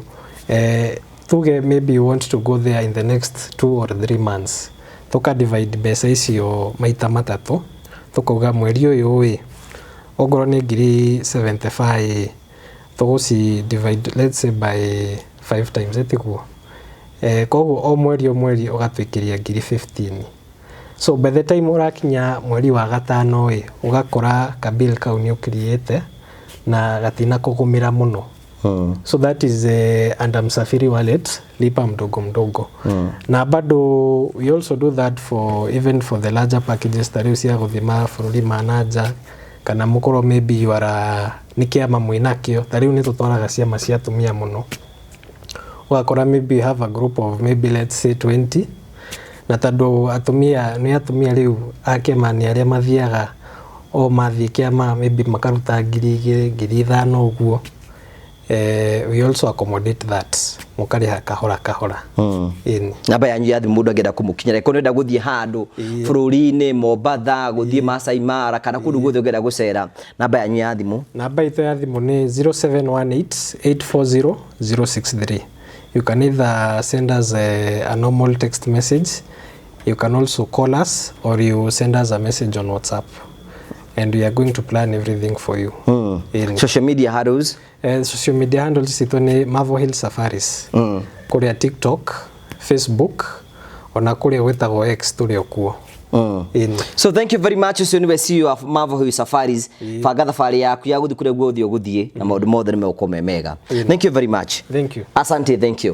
tuge maybe you want to go there in the next 2 or 3 months tuka divide mbeca icio maita matatũ tukauga mweri ũyũ ongorwo nĩ 75 tuguci divide let's say by 5 times etiguo koguo o mweri ũgatwĩkĩria 15,000 so by the time ũrakinya mweri wa gatano ugakora kabill kau nĩ ũkiriĩte na gatina kũgũmĩra mũno. So that is under Msafiri wallet, lipa mdogo mdogo. Na bado we also do that for even for the larger packages tari cia guthima bũrũri manaja kana mũkorwo maybe you are nikiama mwinakio tari ni tutwaraga ciama cia atumia muno. Ugakora maybe you have a group of maybe let's say 20 na tando atumia ni atumia riu akema ni aria mathiaga o mathie kiama maybe makaruta 2,000 2,500 uguo. We also accommodate that mukariha kahora namba yanyu ya thimũ mũndũ angĩenda kũmũkinyĩra ko nenda gũthiĩ handũ bũrũri-inĩ Mombatha gũthiĩ Masai Mara kana kũndũ guothe ũngĩenda gũcera namba yanyu ya thimũ? Namba itũ ya thimũ nĩ 0718840063. You can either send us a normal text message, you can also call us or you send us a message on WhatsApp and we are going to plan everything for you. Social media handles? Social media handles ito ni Mavo Hill Safaris. Kuria TikTok, Facebook, ona kuria wetagwo X tuli okuo. So thank you very much. Ucio niwe CEO of Mavo Hill Safaris. Banga thabarĩ yaku ya guthi kuria guothe ũgũthiĩ na maũndũ mothe nĩ megũkorwo me mega. Thank you very much. Thank you. Asante, thank you.